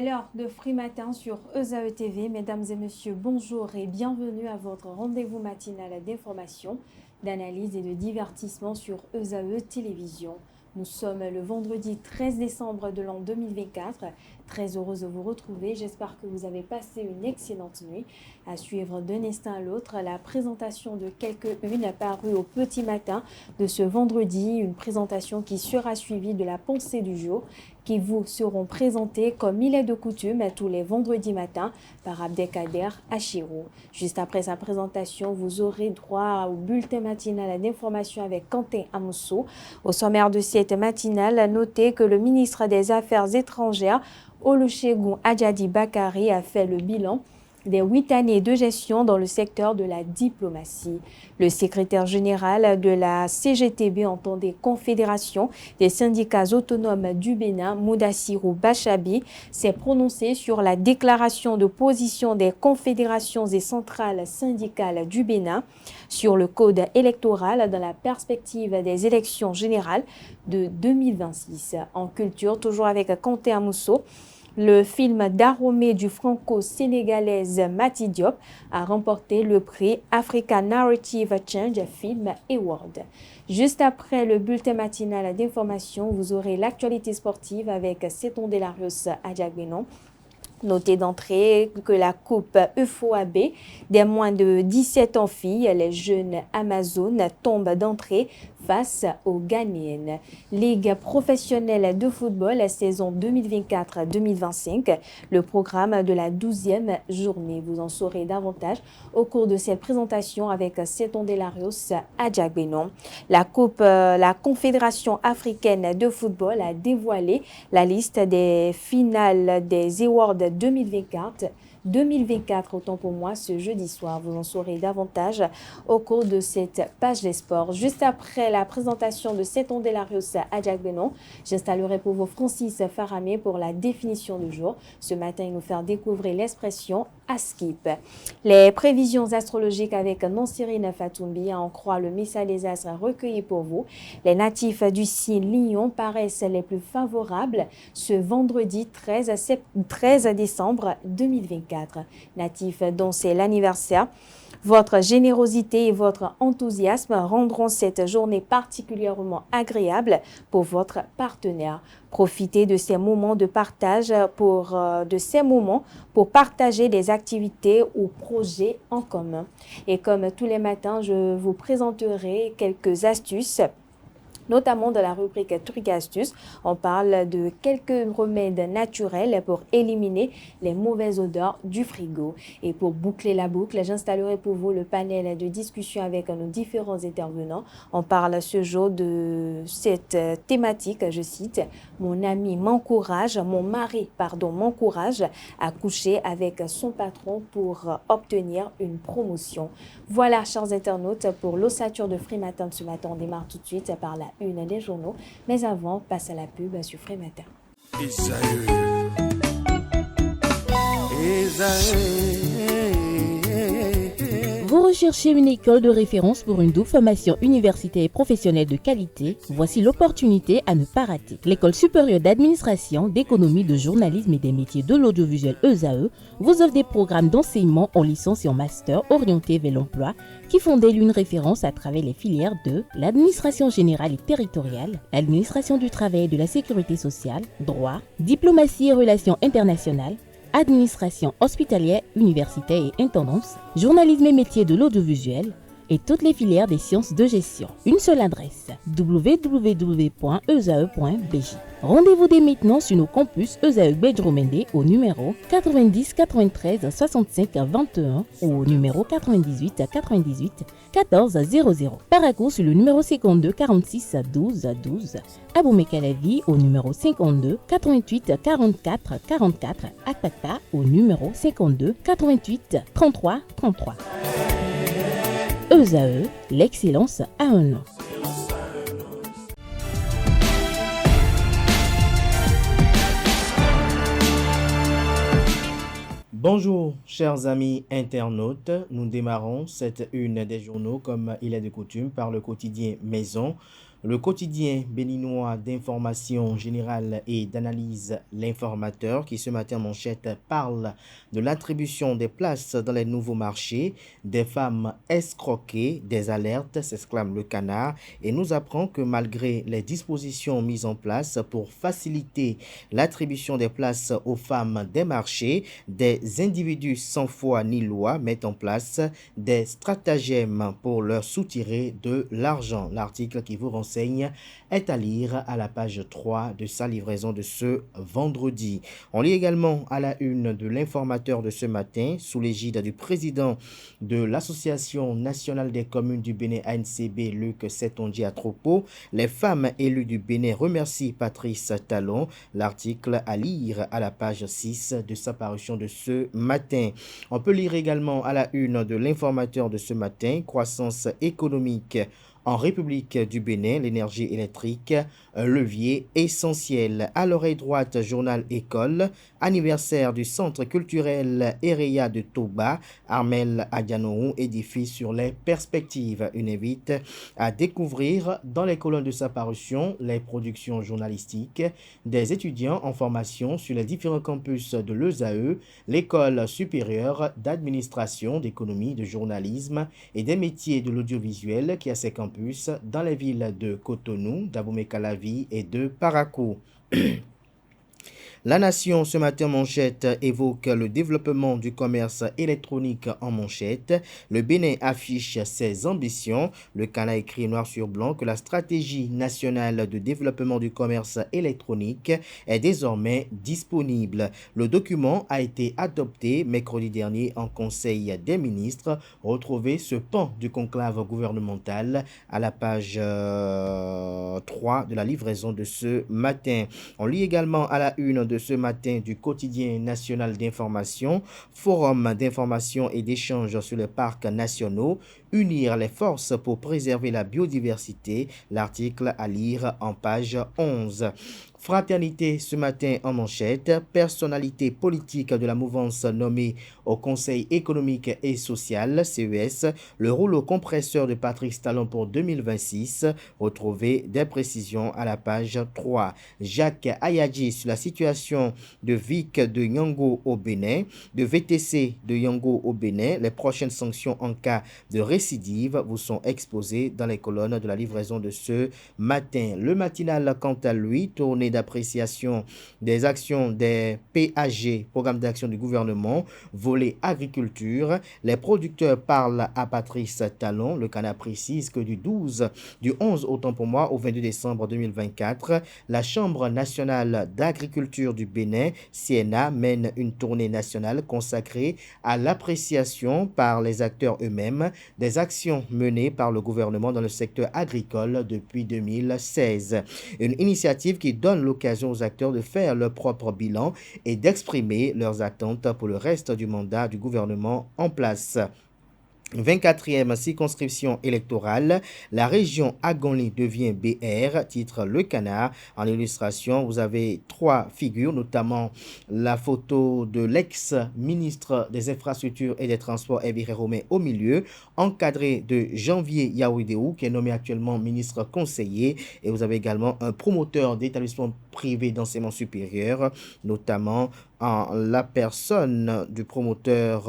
C'est l'heure de Free Matin sur ESAE TV. Mesdames et messieurs, bonjour et bienvenue à votre rendez-vous matinal d'information, d'analyse et de divertissement sur ESAE Télévision. Nous sommes le vendredi 13 décembre de l'an 2024. Très heureuse de vous retrouver. J'espère que vous avez passé une excellente nuit. À suivre d'un instant à l'autre, la présentation de quelques-unes apparues au petit matin de ce vendredi. Une présentation qui sera suivie de la pensée du jour qui vous seront présentées comme il est de coutume tous les vendredis matins par Abdelkader Achirou. Juste après sa présentation, vous aurez droit au bulletin matinal d'information avec Quentin Amousso. Au sommaire de cette matinale, notez que le ministre des Affaires étrangères, Olusegun Ajadi Bakari, a fait le bilan des 8 années de gestion dans le secteur de la diplomatie. Le secrétaire général de la CGTB, entendez Confédération des syndicats autonomes du Bénin, Mudassirou Bachabi, s'est prononcé sur la déclaration de position des confédérations et centrales syndicales du Bénin sur le code électoral dans la perspective des élections générales de 2026. En culture, toujours avec Quentin Amousso, le film d'Aromé du franco-sénégalaise Mati Diop a remporté le prix Africa Narrative Change Film Award. Juste après le bulletin matinal d'information, vous aurez l'actualité sportive avec Seton Delarios Adjagbenon. Notez d'entrée que la coupe EFOAB des moins de 17 ans filles, les jeunes Amazones, tombe d'entrée face aux Ghanéennes. Ligue professionnelle de football, la saison 2024-2025, le programme de la 12e journée. Vous en saurez davantage au cours de cette présentation avec Seton Delarios Adjagbenon. La Confédération africaine de football a dévoilé la liste des finales des Awards 2024, autant pour moi, ce jeudi soir. Vous en saurez davantage au cours de cette page des sports. Juste après la présentation de Seton Delarios Adjagbenon, j'installerai pour vous Francis Faramé pour la définition du jour. Ce matin, il nous fait découvrir l'expression ASKIP. Les prévisions astrologiques avec Nancirine Fatoumbi, à en croire le message des astres recueilli pour vous. Les natifs du signe Lion paraissent les plus favorables ce vendredi 13 décembre 2024. Natifs dont c'est l'anniversaire, votre générosité et votre enthousiasme rendront cette journée particulièrement agréable pour votre partenaire. Profitez de ces moments de partage pour partager des activités ou projets en commun. Et comme tous les matins, je vous présenterai quelques astuces, notamment dans la rubrique Trucs et astuces. On parle de quelques remèdes naturels pour éliminer les mauvaises odeurs du frigo. Et pour boucler la boucle, j'installerai pour vous le panel de discussion avec nos différents intervenants. On parle ce jour de cette thématique, je cite, « Mon ami m'encourage, mon mari, m'encourage à coucher avec son patron pour obtenir une promotion ». Voilà, chers internautes, pour l'ossature de Free Matin de ce matin. On démarre tout de suite par la une des journaux. Mais avant, passe à la pub sur Free Matin. Vous recherchez une école de référence pour une double formation universitaire et professionnelle de qualité? Voici l'opportunité à ne pas rater. L'École supérieure d'administration, d'économie, de journalisme et des métiers de l'audiovisuel ESAE vous offre des programmes d'enseignement en licence et en master orientés vers l'emploi qui font d'elle une référence à travers les filières de l'administration générale et territoriale, l'administration du travail et de la sécurité sociale, droit, diplomatie et relations internationales, administration hospitalière, universitaire et intendance, journalisme et métiers de l'audiovisuel et toutes les filières des sciences de gestion. Une seule adresse, www.esae.bj. Rendez-vous dès maintenant sur nos campus ESAE Bedromende au numéro 90 93 65 21 ou au numéro 98 98 14 00. Paracourt sur le numéro 52 46 12 12. Aboumé-Calavi au numéro 52 88 44 44. Akpata au numéro 52 88 33 33. ESAE, l'excellence à un nom. Bonjour chers amis internautes, nous démarrons cette une des journaux comme il est de coutume par le quotidien Maison. Le quotidien béninois d'information générale et d'analyse L'Informateur qui ce matin en manchette parle de l'attribution des places dans les nouveaux marchés, des femmes escroquées, des alertes, s'exclame le canard, et nous apprend que malgré les dispositions mises en place pour faciliter l'attribution des places aux femmes des marchés, des individus sans foi ni loi mettent en place des stratagèmes pour leur soutirer de l'argent. L'article qui vous renseigne est à lire à la page 3 de sa livraison de ce vendredi. On lit également à la une de l'Informateur de ce matin, sous l'égide du président de l'Association nationale des communes du Bénin ANCB, Luc Setonji Atropo, les femmes élues du Bénin remercient Patrice Talon. L'article à lire à la page 6 de sa parution de ce matin. On peut lire également à la une de l'Informateur de ce matin, croissance économique en République du Bénin, l'énergie électrique, un levier essentiel. À l'oreille droite, journal École, anniversaire du centre culturel Ereya de Toba, Armel Adianourou édifie sur les perspectives. Une invite à découvrir dans les colonnes de sa parution les productions journalistiques des étudiants en formation sur les différents campus de l'ESAE, l'école supérieure d'administration, d'économie, de journalisme et des métiers de l'audiovisuel qui a ses campus dans les villes de Cotonou, d'Abomey-Calavi et de Parakou. La Nation, ce matin, manchette, évoque le développement du commerce électronique en manchette. Le Bénin affiche ses ambitions. Le Canard écrit noir sur blanc que la stratégie nationale de développement du commerce électronique est désormais disponible. Le document a été adopté mercredi dernier en Conseil des ministres. Retrouvez ce pan du conclave gouvernemental à la page 3 de la livraison de ce matin. On lit également à la une de ce matin du quotidien national d'information, forum d'information et d'échange sur les parcs nationaux, unir les forces pour préserver la biodiversité, l'article à lire en page 11. Fraternité ce matin en manchette, personnalité politique de la mouvance nommée au Conseil économique et social, CES, le rouleau compresseur de Patrice Talon pour 2026, retrouvez des précisions à la page 3. Jacques Ayadji sur la situation de VIC de Yango au Bénin, de VTC de Yango au Bénin, les prochaines sanctions en cas de récidive vous sont exposées dans les colonnes de la livraison de ce matin. Le matinal, quant à lui, tourné d'appréciation des actions des PAG, programme d'action du gouvernement, volet agriculture. Les producteurs parlent à Patrice Talon. Le Canard précise que du 11 autant pour moi au 22 décembre 2024, la Chambre nationale d'agriculture du Bénin, CNA, mène une tournée nationale consacrée à l'appréciation par les acteurs eux-mêmes des actions menées par le gouvernement dans le secteur agricole depuis 2016. Une initiative qui donne l'occasion aux acteurs de faire leur propre bilan et d'exprimer leurs attentes pour le reste du mandat du gouvernement en place. 24e circonscription électorale, la région Agonli devient BR, titre Le Canard. En illustration, vous avez 3 figures, notamment la photo de l'ex-ministre des Infrastructures et des Transports, Evire Romain, au milieu, encadré de Janvier Yaoudéou, qui est nommé actuellement ministre conseiller. Et vous avez également un promoteur d'établissements privés d'enseignement supérieur, notamment en la personne du promoteur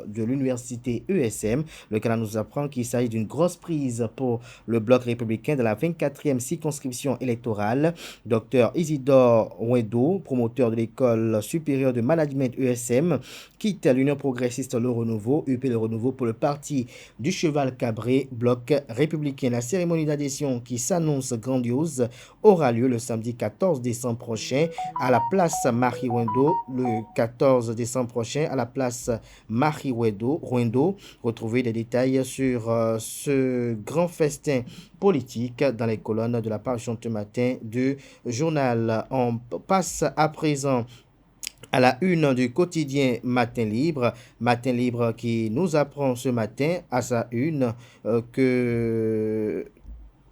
de l'université ESM. Le Canada nous apprend qu'il s'agit d'une grosse prise pour le bloc républicain de la 24e circonscription électorale. Dr Isidore Ouedo, promoteur de l'école supérieure de management ESM, quitte l'Union progressiste Le Renouveau, UP Le Renouveau, pour le parti du Cheval Cabré, bloc républicain. La cérémonie d'adhésion qui s'annonce grandiose aura lieu le samedi 14 décembre prochain à la place Marie-Wendo. Le 14 décembre prochain à la place Marie-Wendo. Retrouvez des détails sur ce grand festin politique dans les colonnes de la parution de ce matin du journal. On passe à présent à la une du quotidien Matin Libre qui nous apprend ce matin à sa une que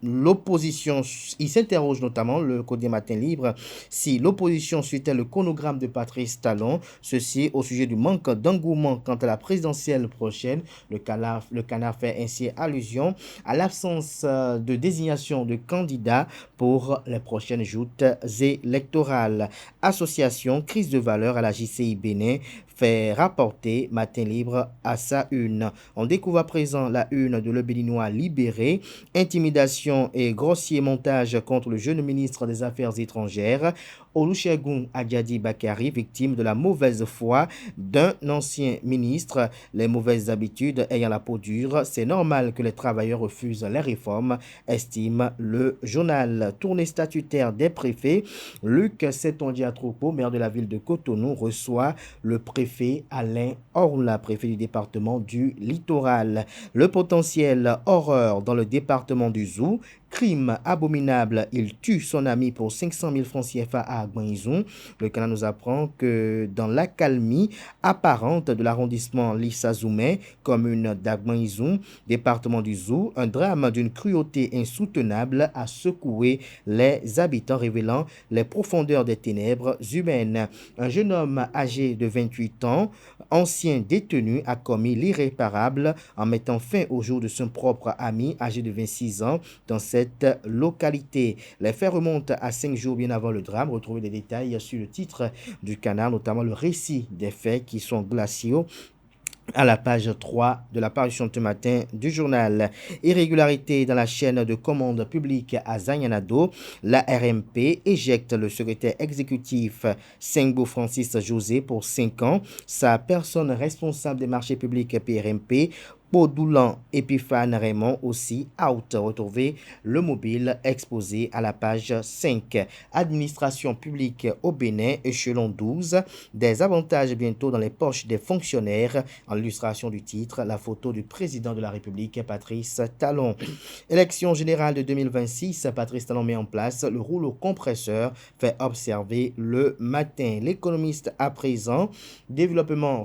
l'opposition, il s'interroge notamment, le quotidien Matin Libre, si l'opposition suivait le chronogramme de Patrice Talon, ceci au sujet du manque d'engouement quant à la présidentielle prochaine. Le canard fait ainsi allusion à l'absence de désignation de candidats pour les prochaines joutes électorales. Association crise de valeur à la JCI Bénin fait rapporter Matin Libre à sa une. On découvre à présent la une de Le Béninois Libéré, intimidation et grossier montage contre le jeune ministre des Affaires étrangères. Olusegun Adjadi Bakari, victime de la mauvaise foi d'un ancien ministre. Les mauvaises habitudes ayant la peau dure, c'est normal que les travailleurs refusent les réformes, estime le journal. Tournée statutaire des préfets. Luc Setondiatroupo, maire de la ville de Cotonou, reçoit le préfet Alain Orla, préfet du département du Littoral. Le potentiel horreur dans le département du Zou. Crime abominable, il tue son ami pour 500 000 francs CFA à Agbanizou. Le Canada nous apprend que dans l'accalmie apparente de l'arrondissement Lissa-Zoumé, commune d'Agbanizou, département du Zou, un drame d'une cruauté insoutenable a secoué les habitants, révélant les profondeurs des ténèbres humaines. Un jeune homme âgé de 28 ans, ancien détenu, a commis l'irréparable en mettant fin au jour de son propre ami âgé de 26 ans dans cette localité. Les faits remontent à 5 jours bien avant le drame. Retrouvez des détails sur le titre du canal, notamment le récit des faits qui sont glaciaux à la page 3 de la parution ce matin du journal. Irrégularité dans la chaîne de commande publique à Zagnanado. La RMP éjecte le secrétaire exécutif Sengbo Francis José pour 5 ans. Sa personne responsable des marchés publics PRMP, Podoulan Epiphane Raymond, aussi out. Retrouvez le mobile exposé à la page 5. Administration publique au Bénin, échelon 12. Des avantages bientôt dans les poches des fonctionnaires. En illustration du titre, la photo du président de la République, Patrice Talon. Élection générale de 2026, Patrice Talon met en place le rouleau compresseur, fait observer le matin. L'économiste à présent, développement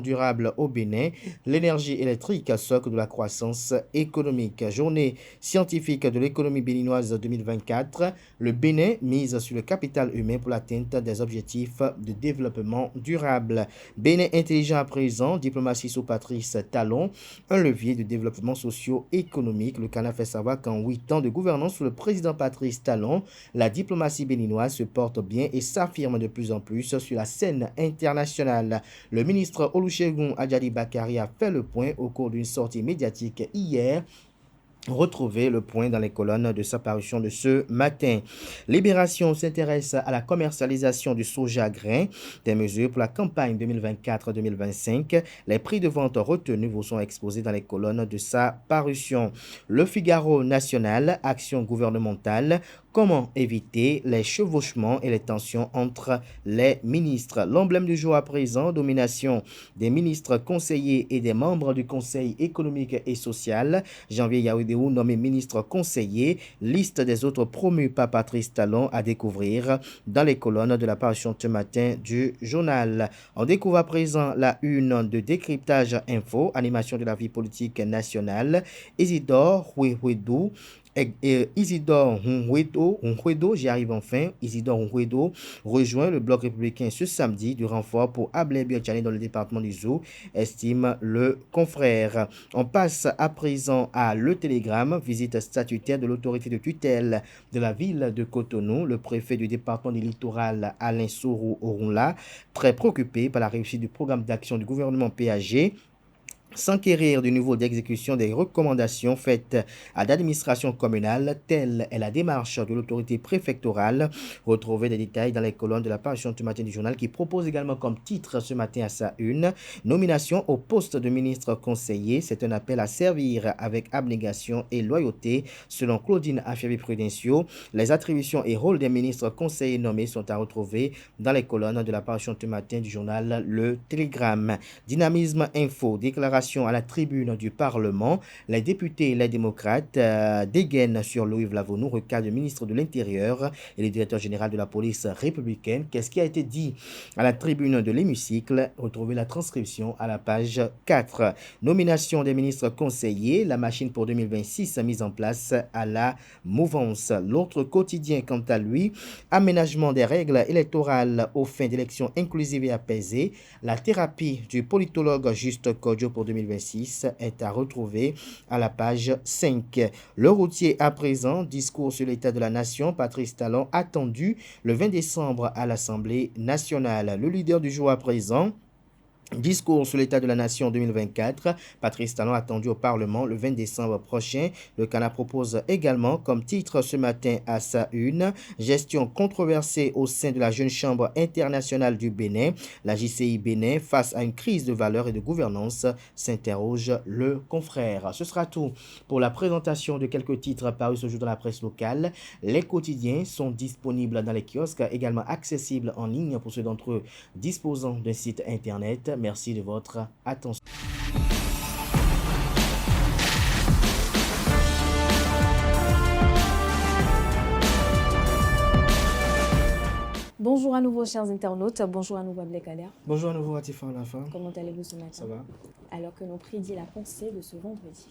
durable au Bénin. L'énergie électrique, socle de la croissance économique. Journée scientifique de l'économie béninoise 2024. Le Bénin mise sur le capital humain pour l'atteinte des objectifs de développement durable. Bénin intelligent à présent, diplomatie sous Patrice Talon, un levier de développement socio-économique. Le Canada fait savoir qu'en 8 ans de gouvernance sous le président Patrice Talon, la diplomatie béninoise se porte bien et s'affirme de plus en plus sur la scène internationale. Le ministre Olusegun Adjadi Bakari a fait le point au cours d'une sortie médiatique hier. Retrouvez le point dans les colonnes de sa parution de ce matin. Libération s'intéresse à la commercialisation du soja grain. Des mesures pour la campagne 2024-2025. Les prix de vente retenus vous sont exposés dans les colonnes de sa parution. Le Figaro national, action gouvernementale. Comment éviter les chevauchements et les tensions entre les ministres? L'emblème du jour à présent, domination des ministres conseillers et des membres du Conseil économique et social. Janvier Yaoudéou nommé ministre conseiller. Liste des autres promus par Patrice Talon à découvrir dans les colonnes de la parution ce matin du journal. On découvre à présent la une de décryptage info, animation de la vie politique nationale. Isidore Huehuedou. Isidore Huedo, j'y arrive enfin. Isidore Huedo rejoint le bloc républicain ce samedi du renfort pour Ablé Biotchani dans le département du Zou, estime le confrère. On passe à présent à Le Télégramme, visite statutaire de l'autorité de tutelle de la ville de Cotonou. Le préfet du département du Littoral, Alain Sourou Orunla, très préoccupé par la réussite du programme d'action du gouvernement PAG. S'enquérir du niveau d'exécution des recommandations faites à l'administration communale, telle est la démarche de l'autorité préfectorale. Retrouvez des détails dans les colonnes de la parution ce matin du journal qui propose également comme titre ce matin à sa une, nomination au poste de ministre conseiller. C'est un appel à servir avec abnégation et loyauté selon Claudine Afiavi-Prudencio. Les attributions et rôles des ministres conseillers nommés sont à retrouver dans les colonnes de la parution ce matin du journal Le Télégramme. Dynamisme info, déclaration information à la tribune du Parlement. Les députés et les démocrates dégainent sur Louis Lavonu, recadre du ministre de l'Intérieur et le directeur général de la police républicaine. Qu'est-ce qui a été dit à la tribune de l'hémicycle? Retrouvez la transcription à la page 4. Nomination des ministres conseillers, la machine pour 2026 mise en place à la mouvance. L'autre quotidien, quant à lui, aménagement des règles électorales aux fins d'élections inclusives et apaisées. La thérapie du politologue Juste Kodjo pour 2026 est à retrouver à la page 5. Le routier à présent, discours sur l'état de la nation, Patrice Talon attendu le 20 décembre à l'Assemblée nationale. Le leader du jour à présent, discours sur l'état de la nation 2024, Patrice Talon attendu au Parlement le 20 décembre prochain. Le Canada propose également comme titre ce matin à sa une, gestion controversée au sein de la jeune chambre internationale du Bénin. La JCI Bénin face à une crise de valeurs et de gouvernance, s'interroge le confrère. Ce sera tout pour la présentation de quelques titres parus ce jour dans la presse locale. Les quotidiens sont disponibles dans les kiosques, également accessibles en ligne pour ceux d'entre eux disposant d'un site internet. Merci de votre attention. Bonjour à nouveau, chers internautes. Bonjour à nouveau, Abdelkader. Bonjour à nouveau, Atifa Lafa. Comment allez-vous ce matin? Ça va. Alors que nous prédit la pensée de ce vendredi.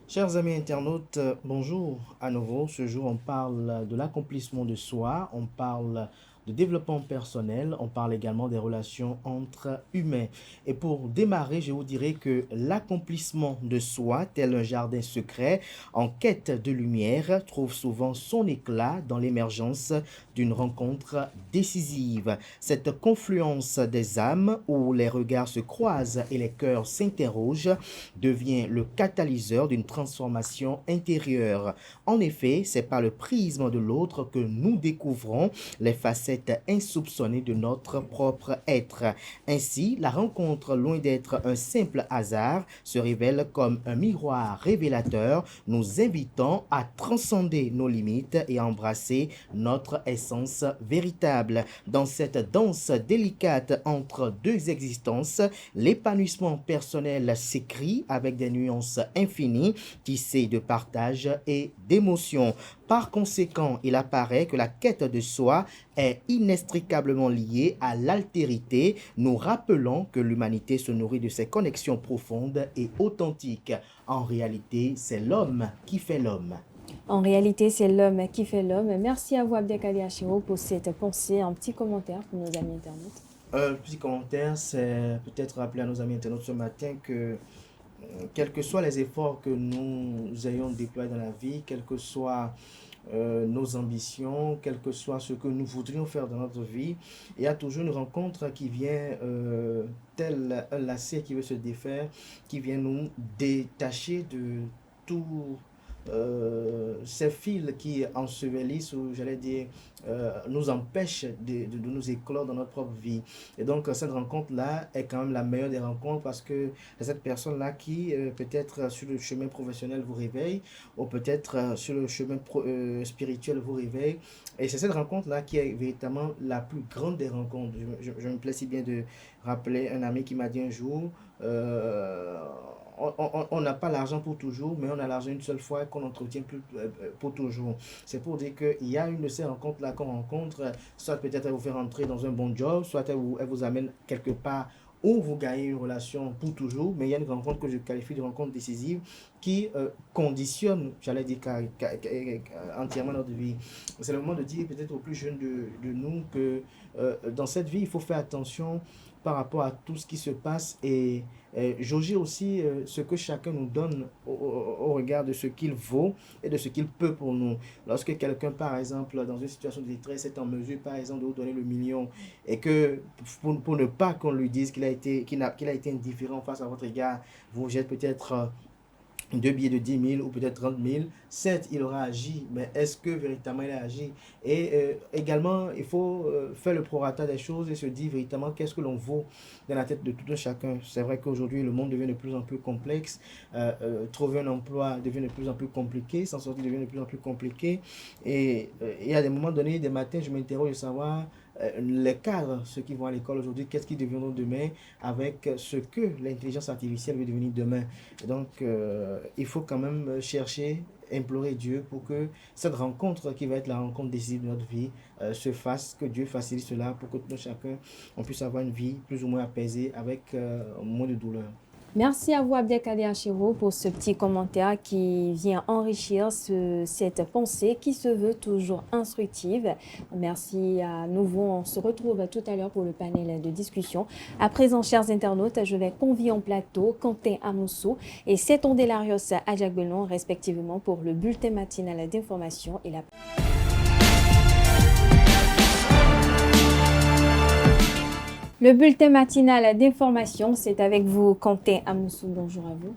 Chers amis internautes, bonjour à nouveau. Ce jour, on parle de l'accomplissement de soi, on parle de développement personnel, on parle également des relations entre humains. Et pour démarrer, je vous dirais que l'accomplissement de soi, tel un jardin secret en quête de lumière, trouve souvent son éclat dans l'émergence d'une rencontre décisive. Cette confluence des âmes où les regards se croisent et les cœurs s'interrogent devient le catalyseur d'une transformation intérieure. En effet, c'est par le prisme de l'autre que nous découvrons les facettes insoupçonnées de notre propre être. Ainsi, la rencontre, loin d'être un simple hasard, se révèle comme un miroir révélateur, nous invitant à transcender nos limites et à embrasser notre essence véritable. Dans cette danse délicate entre deux existences, l'épanouissement personnel s'écrit avec des nuances infinies, tissées de partage et d'émotion. Par conséquent, il apparaît que la quête de soi est inextricablement liée à l'altérité, nous rappelant que l'humanité se nourrit de ses connexions profondes et authentiques. En réalité, c'est l'homme qui fait l'homme. En réalité, c'est l'homme qui fait l'homme. Merci à vous, Abdelkader Achiro, pour cette pensée. Un petit commentaire pour nos amis internautes. Un petit commentaire, c'est peut-être rappeler à nos amis internautes ce matin que quels que soient les efforts que nous ayons déployés dans la vie, quelles que soient nos ambitions, quel que soit ce que nous voudrions faire dans notre vie, il y a toujours une rencontre qui vient, tel un lacet qui veut se défaire, qui vient nous détacher de tout ces fils qui ensevelissent, ou j'allais dire, nous empêchent de nous éclore dans notre propre vie. Et donc, cette rencontre-là est quand même la meilleure des rencontres parce que c'est cette personne-là qui, peut-être sur le chemin professionnel, vous réveille, ou peut-être sur le chemin spirituel, vous réveille. Et c'est cette rencontre-là qui est véritablement la plus grande des rencontres. Je me plais si bien de rappeler un ami qui m'a dit un jour, on n'a pas l'argent pour toujours, mais on a l'argent une seule fois qu'on entretient plus pour toujours. C'est pour dire qu'il y a une de ces rencontres-là qu'on rencontre, soit peut-être elle vous fait rentrer dans un bon job, soit elle vous amène quelque part où vous gagnez une relation pour toujours, mais il y a une rencontre que je qualifie de rencontre décisive qui conditionne, j'allais dire, entièrement notre vie. C'est le moment de dire peut-être aux plus jeunes de nous que dans cette vie, il faut faire attention par rapport à tout ce qui se passe et jauger aussi ce que chacun nous donne au regard de ce qu'il vaut et de ce qu'il peut pour nous. Lorsque quelqu'un, par exemple, dans une situation de détresse, est en mesure, par exemple, de vous donner le million et que pour ne pas qu'on lui dise qu'il a été indifférent face à votre égard, vous jette peut-être deux billets de 10 000 ou peut-être 30 000, certes, il aura agi, mais est-ce que véritablement il a agi? Et également, il faut faire le prorata des choses et se dire véritablement qu'est-ce que l'on vaut dans la tête de tout un chacun. C'est vrai qu'aujourd'hui, le monde devient de plus en plus complexe, trouver un emploi devient de plus en plus compliqué, s'en sortir devient de plus en plus compliqué. Et à des moments donnés, des matins, je m'interroge de savoir les cadres, ceux qui vont à l'école aujourd'hui, qu'est-ce qu'ils deviendront demain avec ce que l'intelligence artificielle va devenir demain. Donc, il faut quand même chercher, implorer Dieu pour que cette rencontre qui va être la rencontre décisive de notre vie se fasse, que Dieu facilite cela pour que nous chacun, on puisse avoir une vie plus ou moins apaisée avec moins de douleur. Merci à vous, Abdelkader Achiro, pour ce petit commentaire qui vient enrichir cette pensée qui se veut toujours instructive. Merci à nouveau. On se retrouve tout à l'heure pour le panel de discussion. À présent, chers internautes, je vais convier en plateau Quentin Amoussou et Seton Delarios Adjagbelon, respectivement, pour le bulletin matinal d'information et la... Le bulletin matinal d'information, c'est avec vous, Quentin Amoussou. Bonjour à vous.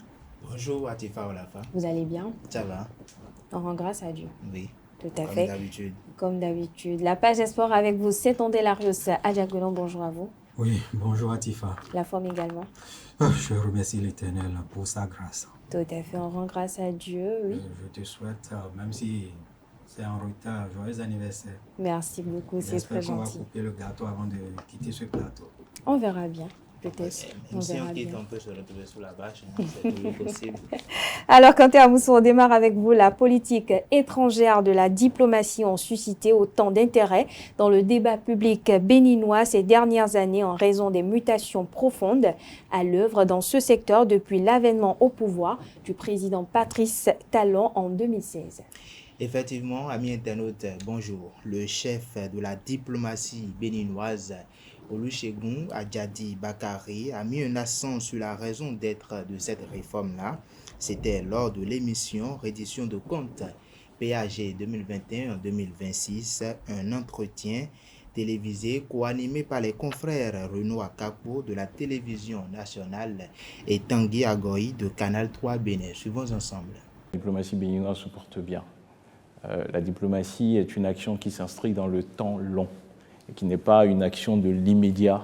Bonjour Atifa Olafa. Vous allez bien? Ça va? On rend grâce à Dieu. Oui. Tout à fait. Comme d'habitude. Comme d'habitude. La page Espoir avec vous, Seton Delarios Adjagbelon. Bonjour à vous. Oui, bonjour Atifa. La forme également. Je remercie l'Éternel pour sa grâce. Tout à fait. On rend grâce à Dieu. Oui. Je te souhaite, même si c'est en retard, joyeux anniversaire. Merci beaucoup, c'est très gentil. J'espère qu'on va couper le gâteau avant de quitter ce plateau. On verra bien, peut-être. On Si verra on quitte, bien. on peut se retrouver sous la bâche, hein, c'est toujours possible. Alors, Quentin Amoussou, on démarre avec vous. La politique étrangère de la diplomatie ont suscité autant d'intérêt dans le débat public béninois ces dernières années en raison des mutations profondes à l'œuvre dans ce secteur depuis l'avènement au pouvoir du président Patrice Talon en 2016. Effectivement, amis internautes, bonjour. Le chef de la diplomatie béninoise, Olusegun Adjadi Bakari, a mis un accent sur la raison d'être de cette réforme-là. C'était lors de l'émission Reddition de comptes PAG 2021-2026, un entretien télévisé co-animé par les confrères Renaud Akapo de la télévision nationale et Tanguy Agoy de Canal 3 Bénin. Suivons ensemble. La diplomatie béninoise se porte bien. La diplomatie est une action qui s'inscrit dans le temps long et qui n'est pas une action de l'immédiat.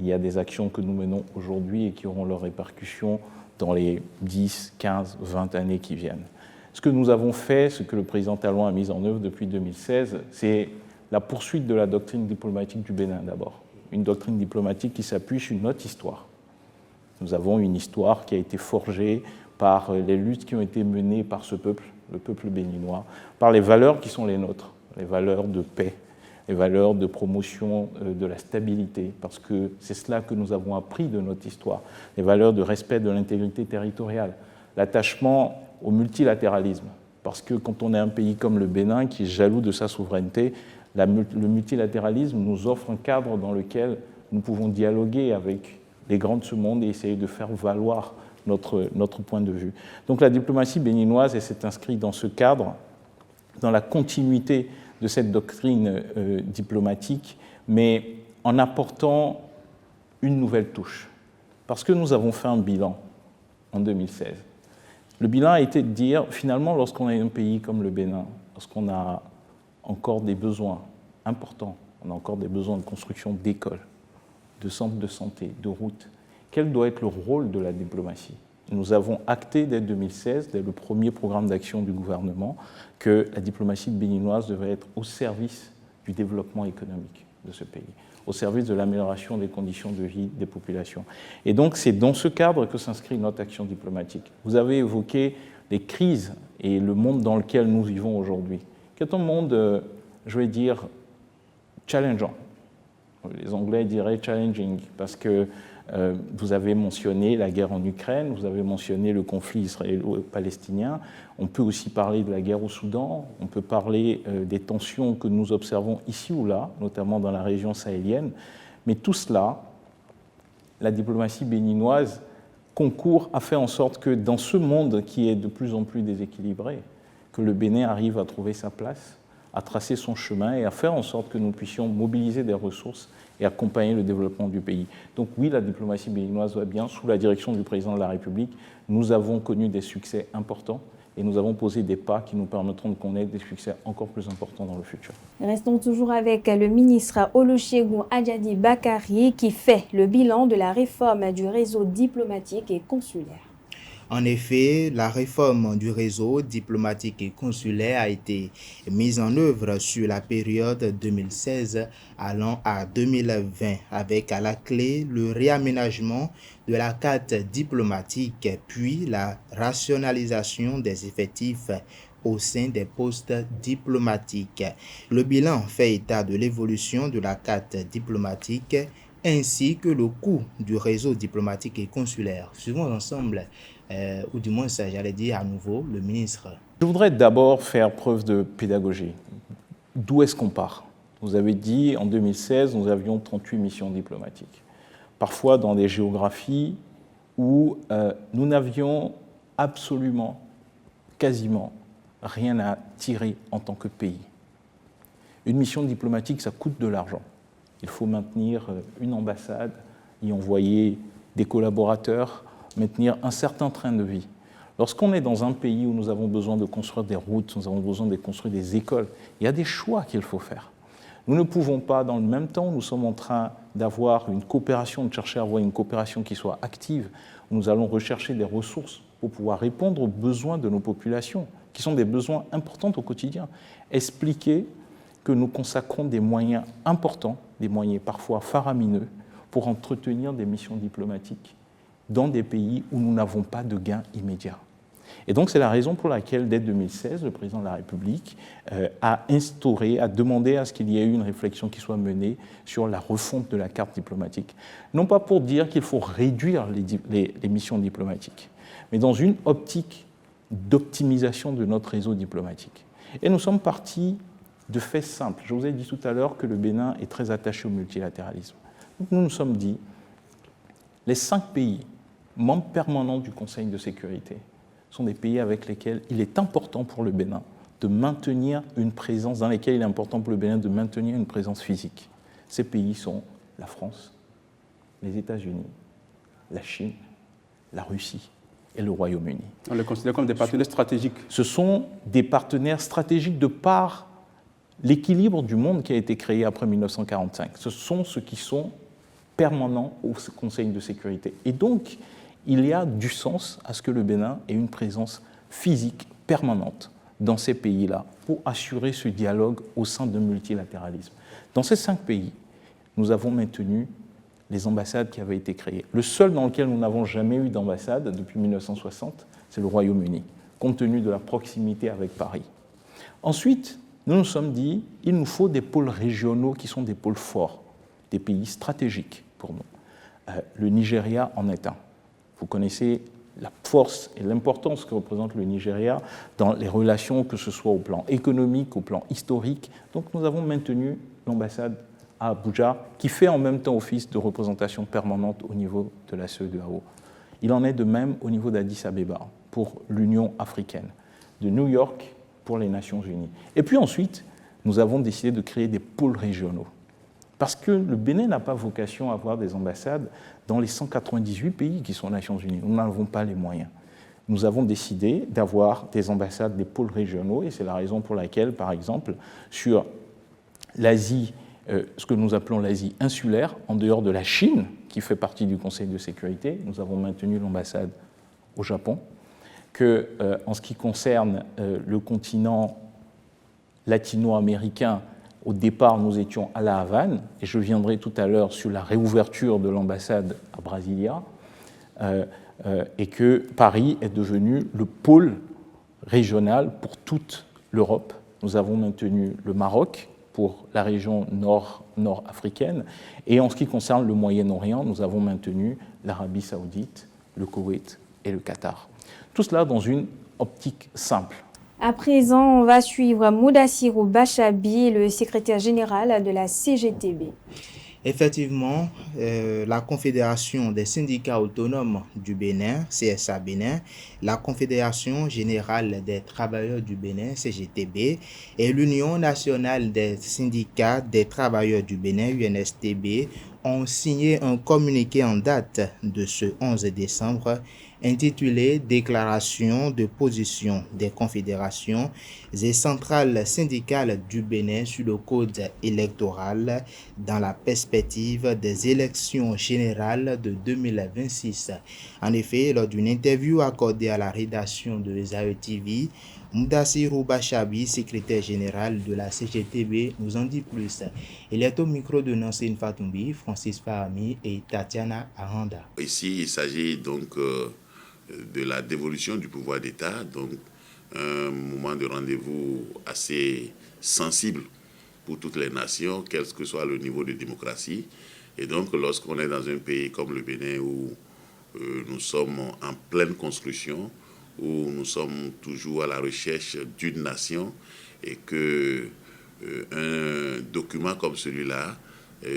Il y a des actions que nous menons aujourd'hui et qui auront leurs répercussions dans les 10, 15, 20 années qui viennent. Ce que nous avons fait, ce que le président Talon a mis en œuvre depuis 2016, c'est la poursuite de la doctrine diplomatique du Bénin d'abord. Une doctrine diplomatique qui s'appuie sur notre histoire. Nous avons une histoire qui a été forgée par les luttes qui ont été menées par ce peuple, le peuple béninois, par les valeurs qui sont les nôtres, les valeurs de paix, les valeurs de promotion de la stabilité, parce que c'est cela que nous avons appris de notre histoire, les valeurs de respect de l'intégrité territoriale, l'attachement au multilatéralisme, parce que quand on est un pays comme le Bénin qui est jaloux de sa souveraineté, le multilatéralisme nous offre un cadre dans lequel nous pouvons dialoguer avec les grands de ce monde et essayer de faire valoir notre point de vue. Donc la diplomatie béninoise s'est inscrite dans ce cadre, dans la continuité de cette doctrine diplomatique, mais en apportant une nouvelle touche. Parce que nous avons fait un bilan en 2016. Le bilan a été de dire, finalement, lorsqu'on est un pays comme le Bénin, lorsqu'on a encore des besoins importants, on a encore des besoins de construction d'écoles, de centres de santé, de routes, quel doit être le rôle de la diplomatie? Nous avons acté dès 2016, dès le premier programme d'action du gouvernement, que la diplomatie béninoise devait être au service du développement économique de ce pays, au service de l'amélioration des conditions de vie des populations. Et donc c'est dans ce cadre que s'inscrit notre action diplomatique. Vous avez évoqué les crises et le monde dans lequel nous vivons aujourd'hui, qui est un monde, je vais dire, challengeant. Les Anglais diraient challenging, parce que vous avez mentionné la guerre en Ukraine, vous avez mentionné le conflit israélo-palestinien, on peut aussi parler de la guerre au Soudan, on peut parler des tensions que nous observons ici ou là, notamment dans la région sahélienne, mais tout cela, la diplomatie béninoise concourt à faire en sorte que dans ce monde qui est de plus en plus déséquilibré, que le Bénin arrive à trouver sa place, à tracer son chemin et à faire en sorte que nous puissions mobiliser des ressources et accompagner le développement du pays. Donc oui, la diplomatie béninoise va bien. Sous la direction du président de la République, nous avons connu des succès importants et nous avons posé des pas qui nous permettront de connaître des succès encore plus importants dans le futur. Restons toujours avec le ministre Olusegun Adjadi Bakari qui fait le bilan de la réforme du réseau diplomatique et consulaire. En effet, la réforme du réseau diplomatique et consulaire a été mise en œuvre sur la période 2016 allant à 2020 avec à la clé le réaménagement de la carte diplomatique puis la rationalisation des effectifs au sein des postes diplomatiques. Le bilan fait état de l'évolution de la carte diplomatique ainsi que le coût du réseau diplomatique et consulaire. Suivons ensemble, ou du moins ça, j'allais dire à nouveau, le ministre. Je voudrais d'abord faire preuve de pédagogie. D'où est-ce qu'on part? Vous avez dit, en 2016, nous avions 38 missions diplomatiques. Parfois dans des géographies où nous n'avions absolument, quasiment, rien à tirer en tant que pays. Une mission diplomatique, ça coûte de l'argent. Il faut maintenir une ambassade, y envoyer des collaborateurs, maintenir un certain train de vie. Lorsqu'on est dans un pays où nous avons besoin de construire des routes, nous avons besoin de construire des écoles, il y a des choix qu'il faut faire. Nous ne pouvons pas, dans le même temps, nous sommes en train d'avoir une coopération, de chercher à avoir une coopération qui soit active, où nous allons rechercher des ressources pour pouvoir répondre aux besoins de nos populations, qui sont des besoins importants au quotidien. Expliquer que nous consacrons des moyens importants, des moyens parfois faramineux, pour entretenir des missions diplomatiques dans des pays où nous n'avons pas de gains immédiats. Et donc c'est la raison pour laquelle, dès 2016, le président de la République a instauré, a demandé à ce qu'il y ait une réflexion qui soit menée sur la refonte de la carte diplomatique. Non pas pour dire qu'il faut réduire les missions diplomatiques, mais dans une optique d'optimisation de notre réseau diplomatique. Et nous sommes partis de faits simples. Je vous ai dit tout à l'heure que le Bénin est très attaché au multilatéralisme. Donc nous nous sommes dit, les 5 pays membres permanents du Conseil de sécurité sont des pays avec lesquels il est important pour le Bénin de maintenir une présence, dans lesquels il est important pour le Bénin de maintenir une présence physique. Ces pays sont la France, les États-Unis, la Chine, la Russie et le Royaume-Uni. On les considère comme des partenaires stratégiques. Ce sont des partenaires stratégiques de par l'équilibre du monde qui a été créé après 1945. Ce sont ceux qui sont permanents au Conseil de sécurité. Et donc, il y a du sens à ce que le Bénin ait une présence physique permanente dans ces pays-là pour assurer ce dialogue au sein d'un multilatéralisme. Dans ces 5 pays, nous avons maintenu les ambassades qui avaient été créées. Le seul dans lequel nous n'avons jamais eu d'ambassade depuis 1960, c'est le Royaume-Uni, compte tenu de la proximité avec Paris. Ensuite, nous nous sommes dit, il nous faut des pôles régionaux qui sont des pôles forts, des pays stratégiques pour nous. Le Nigeria en est un. Vous connaissez la force et l'importance que représente le Nigeria dans les relations, que ce soit au plan économique, au plan historique. Donc nous avons maintenu l'ambassade à Abuja, qui fait en même temps office de représentation permanente au niveau de la CEDEAO. Il en est de même au niveau d'Addis Abeba pour l'Union africaine, de New York pour les Nations unies. Et puis ensuite, nous avons décidé de créer des pôles régionaux. Parce que le Bénin n'a pas vocation à avoir des ambassades dans les 198 pays qui sont aux Nations unies. Nous n'avons pas les moyens. Nous avons décidé d'avoir des ambassades, des pôles régionaux, et c'est la raison pour laquelle, par exemple, sur l'Asie, ce que nous appelons l'Asie insulaire, en dehors de la Chine, qui fait partie du Conseil de sécurité, nous avons maintenu l'ambassade au Japon, que, en ce qui concerne le continent latino-américain, au départ, nous étions à La Havane, et je viendrai tout à l'heure sur la réouverture de l'ambassade à Brasilia, et que Paris est devenu le pôle régional pour toute l'Europe. Nous avons maintenu le Maroc pour la région nord-africaine, et en ce qui concerne le Moyen-Orient, nous avons maintenu l'Arabie saoudite, le Koweït et le Qatar. Tout cela dans une optique simple. À présent, on va suivre Moudassirou Bachabi, le secrétaire général de la CGTB. Effectivement, la Confédération des syndicats autonomes du Bénin, CSA Bénin, la Confédération générale des travailleurs du Bénin, CGTB, et l'Union nationale des syndicats des travailleurs du Bénin, UNSTB, ont signé un communiqué en date de ce 11 décembre intitulé « Déclaration de position des confédérations et centrales syndicales du Bénin sur le code électoral dans la perspective des élections générales de 2026 ». En effet, lors d'une interview accordée à la rédaction de ESAE TV, Moudassirou Bachabi, secrétaire général de la CGTB, nous en dit plus. Il est au micro de Nancine Fatoumbi, Francis Fahami et Tatiana Aranda. Ici, il s'agit donc de la dévolution du pouvoir d'État, donc un moment de rendez-vous assez sensible pour toutes les nations, quel que soit le niveau de démocratie. Et donc, lorsqu'on est dans un pays comme le Bénin où nous sommes en pleine construction, où nous sommes toujours à la recherche d'une nation et que un document comme celui-là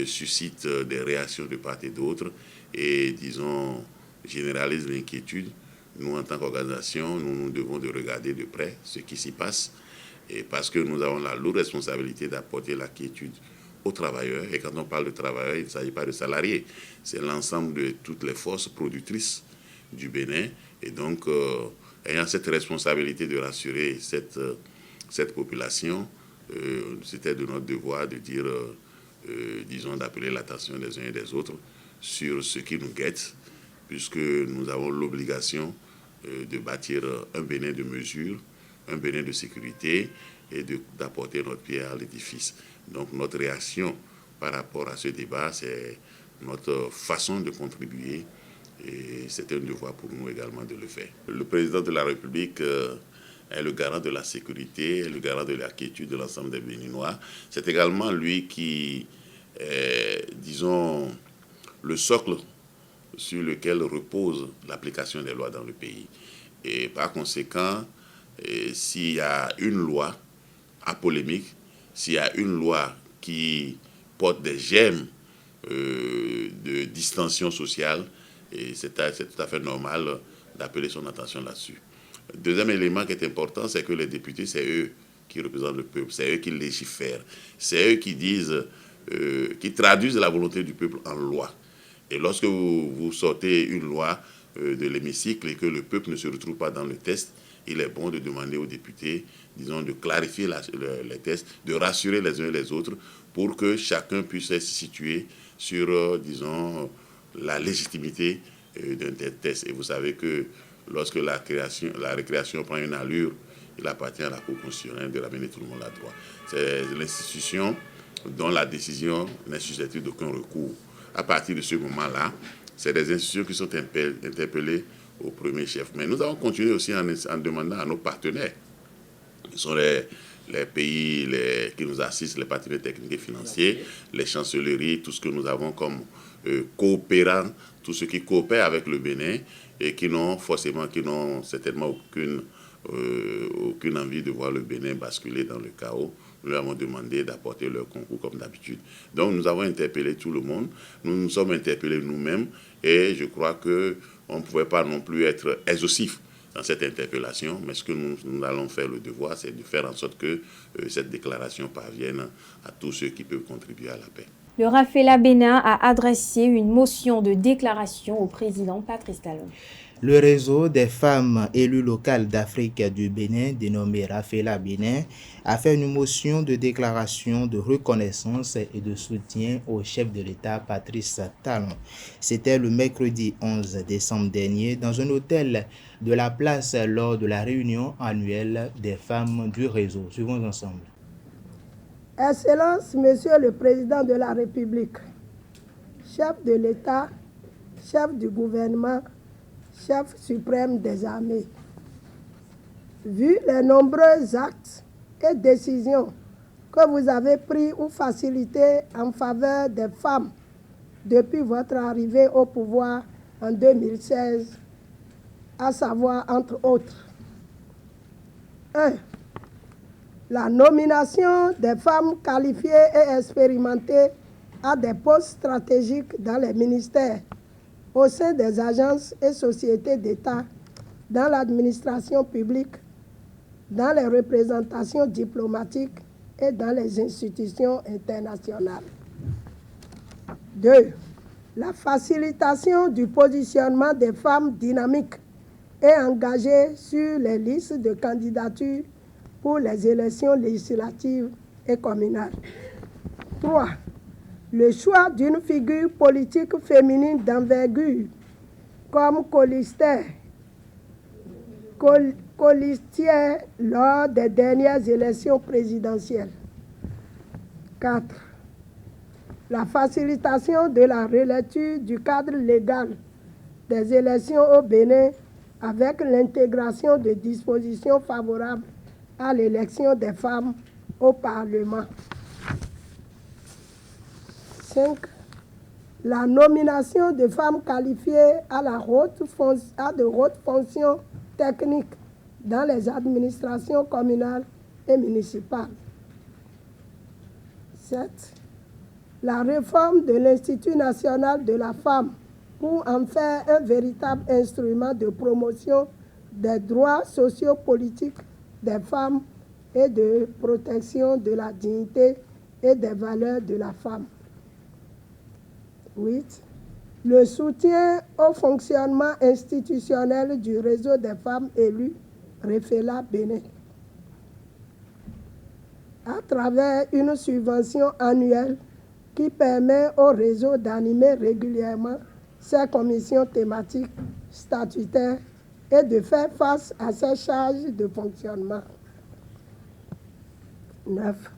suscite des réactions de part et d'autre et, disons, généralise l'inquiétude. Nous, en tant qu'organisation, nous devons de regarder de près ce qui s'y passe et parce que nous avons la lourde responsabilité d'apporter la quiétude aux travailleurs. Et quand on parle de travailleurs, il ne s'agit pas de salariés, c'est l'ensemble de toutes les forces productrices du Bénin. Et donc, ayant cette responsabilité de rassurer cette population, c'était de notre devoir de dire, disons, d'appeler l'attention des uns et des autres sur ce qui nous guette, puisque nous avons l'obligation de bâtir un Bénin de mesure, un Bénin de sécurité et d'apporter notre pierre à l'édifice. Donc notre réaction par rapport à ce débat, c'est notre façon de contribuer et c'est un devoir pour nous également de le faire. Le président de la République est le garant de la sécurité, est le garant de la quiétude de l'ensemble des Béninois. C'est également lui qui est, disons, le socle sur lequel repose l'application des lois dans le pays. Et par conséquent, s'il y a une loi à polémique, s'il y a une loi qui porte des germes de distension sociale, et c'est tout à fait normal d'appeler son attention là-dessus. Deuxième élément qui est important, c'est que les députés, c'est eux qui représentent le peuple, c'est eux qui légifèrent, c'est eux qui disent, qui traduisent la volonté du peuple en loi. Et lorsque vous sortez une loi de l'hémicycle et que le peuple ne se retrouve pas dans le texte, il est bon de demander aux députés, disons, de clarifier les textes, de rassurer les uns et les autres pour que chacun puisse se situer sur, disons, la légitimité d'un tel texte. Et vous savez que lorsque la récréation prend une allure, il appartient à la Cour constitutionnelle de ramener tout le monde à droit. C'est l'institution dont la décision n'est susceptible d'aucun recours. À partir de ce moment-là, c'est des institutions qui sont interpellées au premier chef. Mais nous avons continué aussi en demandant à nos partenaires, qui sont les pays qui nous assistent, les partenaires techniques et financiers, les chancelleries, tout ce que nous avons comme coopérants, tous ceux qui coopèrent avec le Bénin et qui n'ont certainement aucune envie de voir le Bénin basculer dans le chaos. Nous leur avons demandé d'apporter leur concours comme d'habitude. Donc nous avons interpellé tout le monde, nous nous sommes interpellés nous-mêmes et je crois qu'on ne pouvait pas non plus être exhaustif dans cette interpellation, mais ce que nous allons faire le devoir, c'est de faire en sorte que cette déclaration parvienne à tous ceux qui peuvent contribuer à la paix. Le Rafela Bénin a adressé une motion de déclaration au président Patrice Talon. Le réseau des femmes élues locales d'Afrique du Bénin, dénommé Rafela Bénin, a fait une motion de déclaration de reconnaissance et de soutien au chef de l'État Patrice Talon. C'était le mercredi 11 décembre dernier dans un hôtel de la place lors de la réunion annuelle des femmes du réseau. Suivons ensemble. Excellence, Monsieur le Président de la République, chef de l'État, chef du gouvernement, chef suprême des armées. Vu les nombreux actes et décisions que vous avez pris ou facilités en faveur des femmes depuis votre arrivée au pouvoir en 2016, à savoir entre autres 1. La nomination des femmes qualifiées et expérimentées à des postes stratégiques dans les ministères, au sein des agences et sociétés d'État, dans l'administration publique, dans les représentations diplomatiques et dans les institutions internationales. 2. La facilitation du positionnement des femmes dynamiques et engagées sur les listes de candidature pour les élections législatives et communales. 3. Le choix d'une figure politique féminine d'envergure comme colistière lors des dernières élections présidentielles. 4. La facilitation de la relecture du cadre légal des élections au Bénin avec l'intégration de dispositions favorables à l'élection des femmes au Parlement. 5. La nomination de femmes qualifiées à de hautes fonctions techniques dans les administrations communales et municipales. 7. La réforme de l'Institut national de la femme pour en faire un véritable instrument de promotion des droits sociopolitiques des femmes et de protection de la dignité et des valeurs de la femme. 8. Le soutien au fonctionnement institutionnel du réseau des femmes élues Refela Bénin à travers une subvention annuelle qui permet au réseau d'animer régulièrement ses commissions thématiques statutaires et de faire face à ses charges de fonctionnement. 9.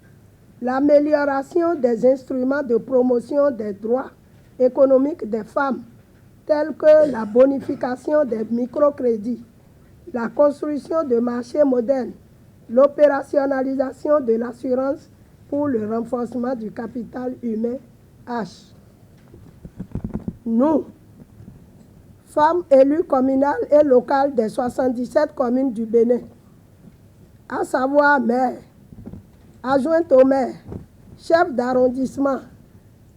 L'amélioration des instruments de promotion des droits économiques des femmes, tels que la bonification des microcrédits, la construction de marchés modernes, l'opérationnalisation de l'assurance pour le renforcement du capital humain H. Nous, femmes élues communales et locales des 77 communes du Bénin, à savoir maire, adjointe au maire, chef d'arrondissement,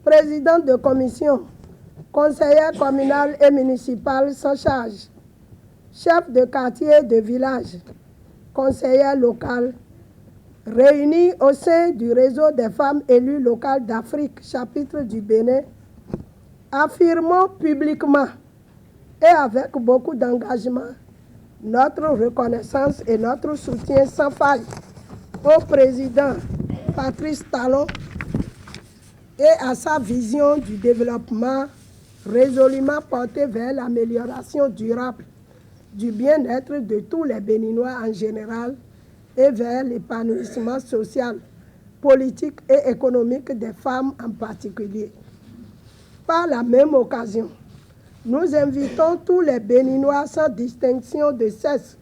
présidente de commission, conseillère communale et municipale sans charge, chef de quartier de village, conseillère locale, réunis au sein du réseau des femmes élues locales d'Afrique, chapitre du Bénin, affirmons publiquement et avec beaucoup d'engagement notre reconnaissance et notre soutien sans faille au président Patrice Talon et à sa vision du développement résolument portée vers l'amélioration durable du bien-être de tous les Béninois en général et vers l'épanouissement social, politique et économique des femmes en particulier. Par la même occasion, nous invitons tous les Béninois sans distinction de sexe,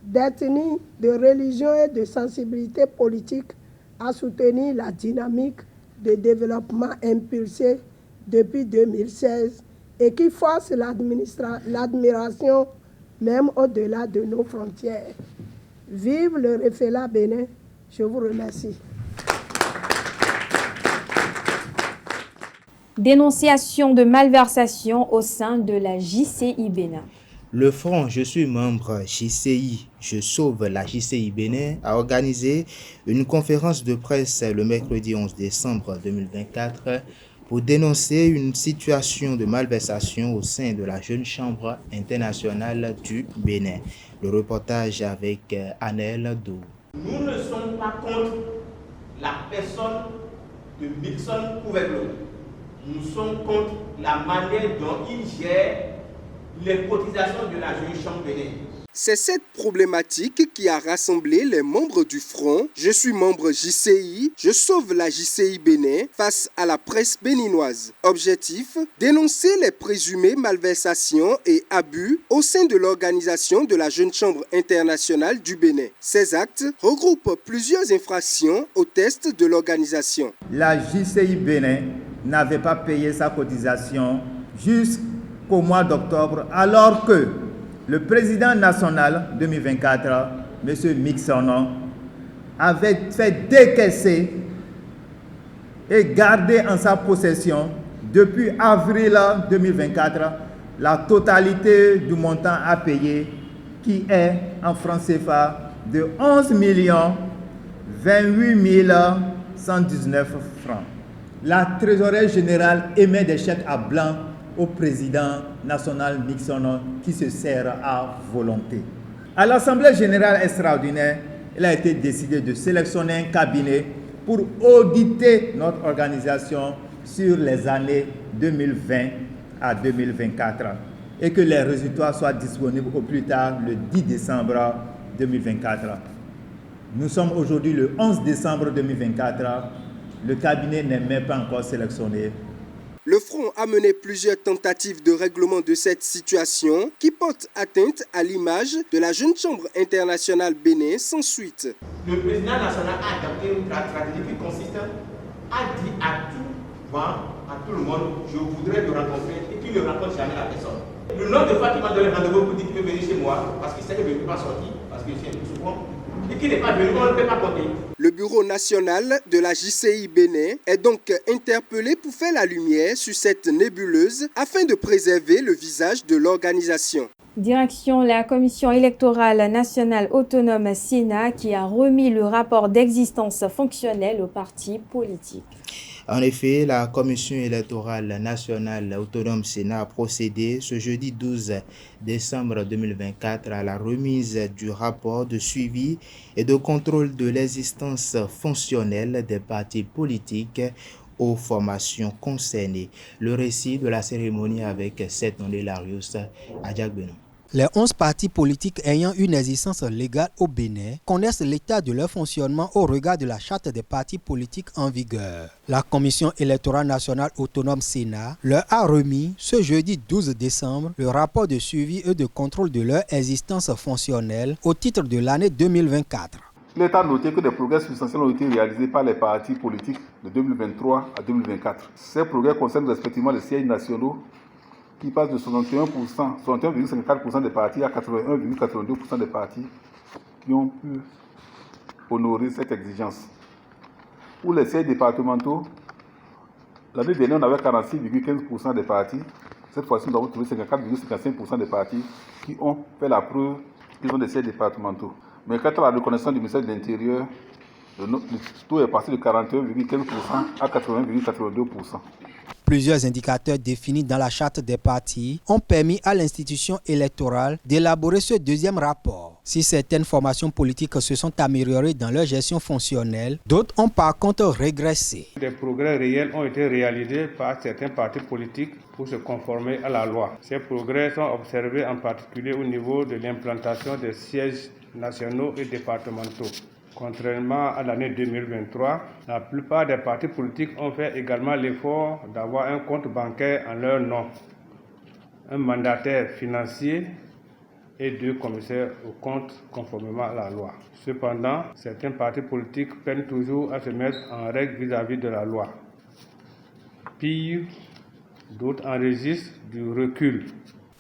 d'ethnie, de religion et de sensibilité politique à soutenir la dynamique de développement impulsée depuis 2016 et qui force l'admiration même au-delà de nos frontières. Vive le Refela Bénin, je vous remercie. Dénonciation de malversation au sein de la JCI Bénin. Le Front Je suis membre JCI, Je sauve la JCI Bénin a organisé une conférence de presse le mercredi 11 décembre 2024 pour dénoncer une situation de malversation au sein de la Jeune Chambre internationale du Bénin. Le reportage avec Anel Dou. Nous ne sommes pas contre la personne de Milson Kouverlo. Nous sommes contre la manière dont il gère les cotisations de la Jeune Chambre béninoise. C'est cette problématique qui a rassemblé les membres du Front. Je suis membre JCI, je sauve la JCI Bénin face à la presse béninoise. Objectif, dénoncer les présumées malversations et abus au sein de l'organisation de la Jeune Chambre internationale du Bénin. Ces actes regroupent plusieurs infractions au test de l'organisation. La JCI Bénin n'avait pas payé sa cotisation jusqu'au mois d'octobre, alors que le président national 2024, M. Mixonon, avait fait décaisser et garder en sa possession depuis avril 2024 la totalité du montant à payer qui est en francs CFA de 11 28 119 francs. La trésorerie générale émet des chèques à blanc au président national Nixon qui se sert à volonté. À l'Assemblée générale extraordinaire, il a été décidé de sélectionner un cabinet pour auditer notre organisation sur les années 2020 à 2024 et que les résultats soient disponibles au plus tard le 10 décembre 2024. Nous sommes aujourd'hui le 11 décembre 2024. Le cabinet n'est même pas encore sélectionné. Le front a mené plusieurs tentatives de règlement de cette situation qui portent atteinte à l'image de la jeune chambre internationale Bénin sans suite. Le président national a adopté une stratégie qui consiste à dire à tout le monde, je voudrais le rencontrer et qu'il ne rencontre jamais la personne. Le nombre de fois qu'il m'a donné rendez-vous pour dire qu'il peut venir chez moi parce qu'il sait que je ne peux pas sortir, parce que je suis un peu souvent, et qu'il n'est pas venu, on ne peut pas compter. Le bureau national de la JCI Bénin est donc interpellé pour faire la lumière sur cette nébuleuse afin de préserver le visage de l'organisation. Direction la Commission électorale nationale autonome Sénat qui a remis le rapport d'existence fonctionnelle aux partis politiques. En effet, la Commission électorale nationale autonome Sénat a procédé ce jeudi 12 décembre 2024 à la remise du rapport de suivi et de contrôle de l'existence fonctionnelle des partis politiques aux formations concernées. Le récit de la cérémonie avec Seth Nondelarius à Diagbeno. Les 11 partis politiques ayant une existence légale au Bénin connaissent l'état de leur fonctionnement au regard de la charte des partis politiques en vigueur. La Commission électorale nationale autonome Sénat leur a remis ce jeudi 12 décembre le rapport de suivi et de contrôle de leur existence fonctionnelle au titre de l'année 2024. L'État a noté que des progrès substantiels ont été réalisés par les partis politiques de 2023 à 2024. Ces progrès concernent respectivement les sièges nationaux qui passe de 61,54% des partis à 81,82% des partis qui ont pu honorer cette exigence. Pour les sièges départementaux, l'année dernière, on avait 46,15% des partis. Cette fois-ci, nous avons trouvé 54,55% des partis qui ont fait la preuve qu'ils ont des sièges départementaux. Mais quant à la reconnaissance du ministère de l'Intérieur, le taux est passé de 41,15% à 80,82%. Plusieurs indicateurs définis dans la charte des partis ont permis à l'institution électorale d'élaborer ce deuxième rapport. Si certaines formations politiques se sont améliorées dans leur gestion fonctionnelle, d'autres ont par contre régressé. Des progrès réels ont été réalisés par certains partis politiques pour se conformer à la loi. Ces progrès sont observés en particulier au niveau de l'implantation des sièges nationaux et départementaux. Contrairement à l'année 2023, la plupart des partis politiques ont fait également l'effort d'avoir un compte bancaire en leur nom, un mandataire financier et 2 commissaires aux comptes conformément à la loi. Cependant, certains partis politiques peinent toujours à se mettre en règle vis-à-vis de la loi. Pire, d'autres enregistrent du recul.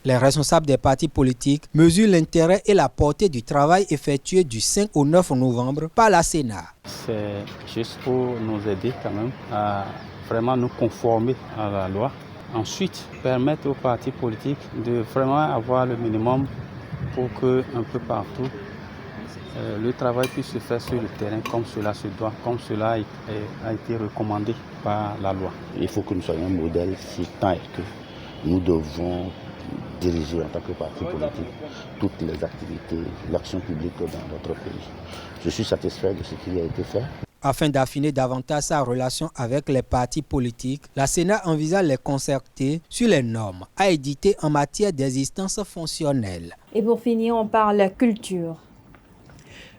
Les responsables des partis politiques mesurent l'intérêt et la portée du travail effectué du 5 au 9 novembre par la Sénat. C'est juste pour nous aider quand même à vraiment nous conformer à la loi. Ensuite, permettre aux partis politiques de vraiment avoir le minimum pour que un peu partout le travail puisse se faire sur le terrain comme cela se doit, comme cela a été recommandé par la loi. Il faut que nous soyons un modèle si tant est que nous devons diriger en tant que parti politique toutes les activités, l'action publique dans notre pays. Je suis satisfait de ce qui a été fait. Afin d'affiner davantage sa relation avec les partis politiques, la Sénat envisage les concerter sur les normes à éditer en matière d'existence fonctionnelle. Et pour finir, on parle culture.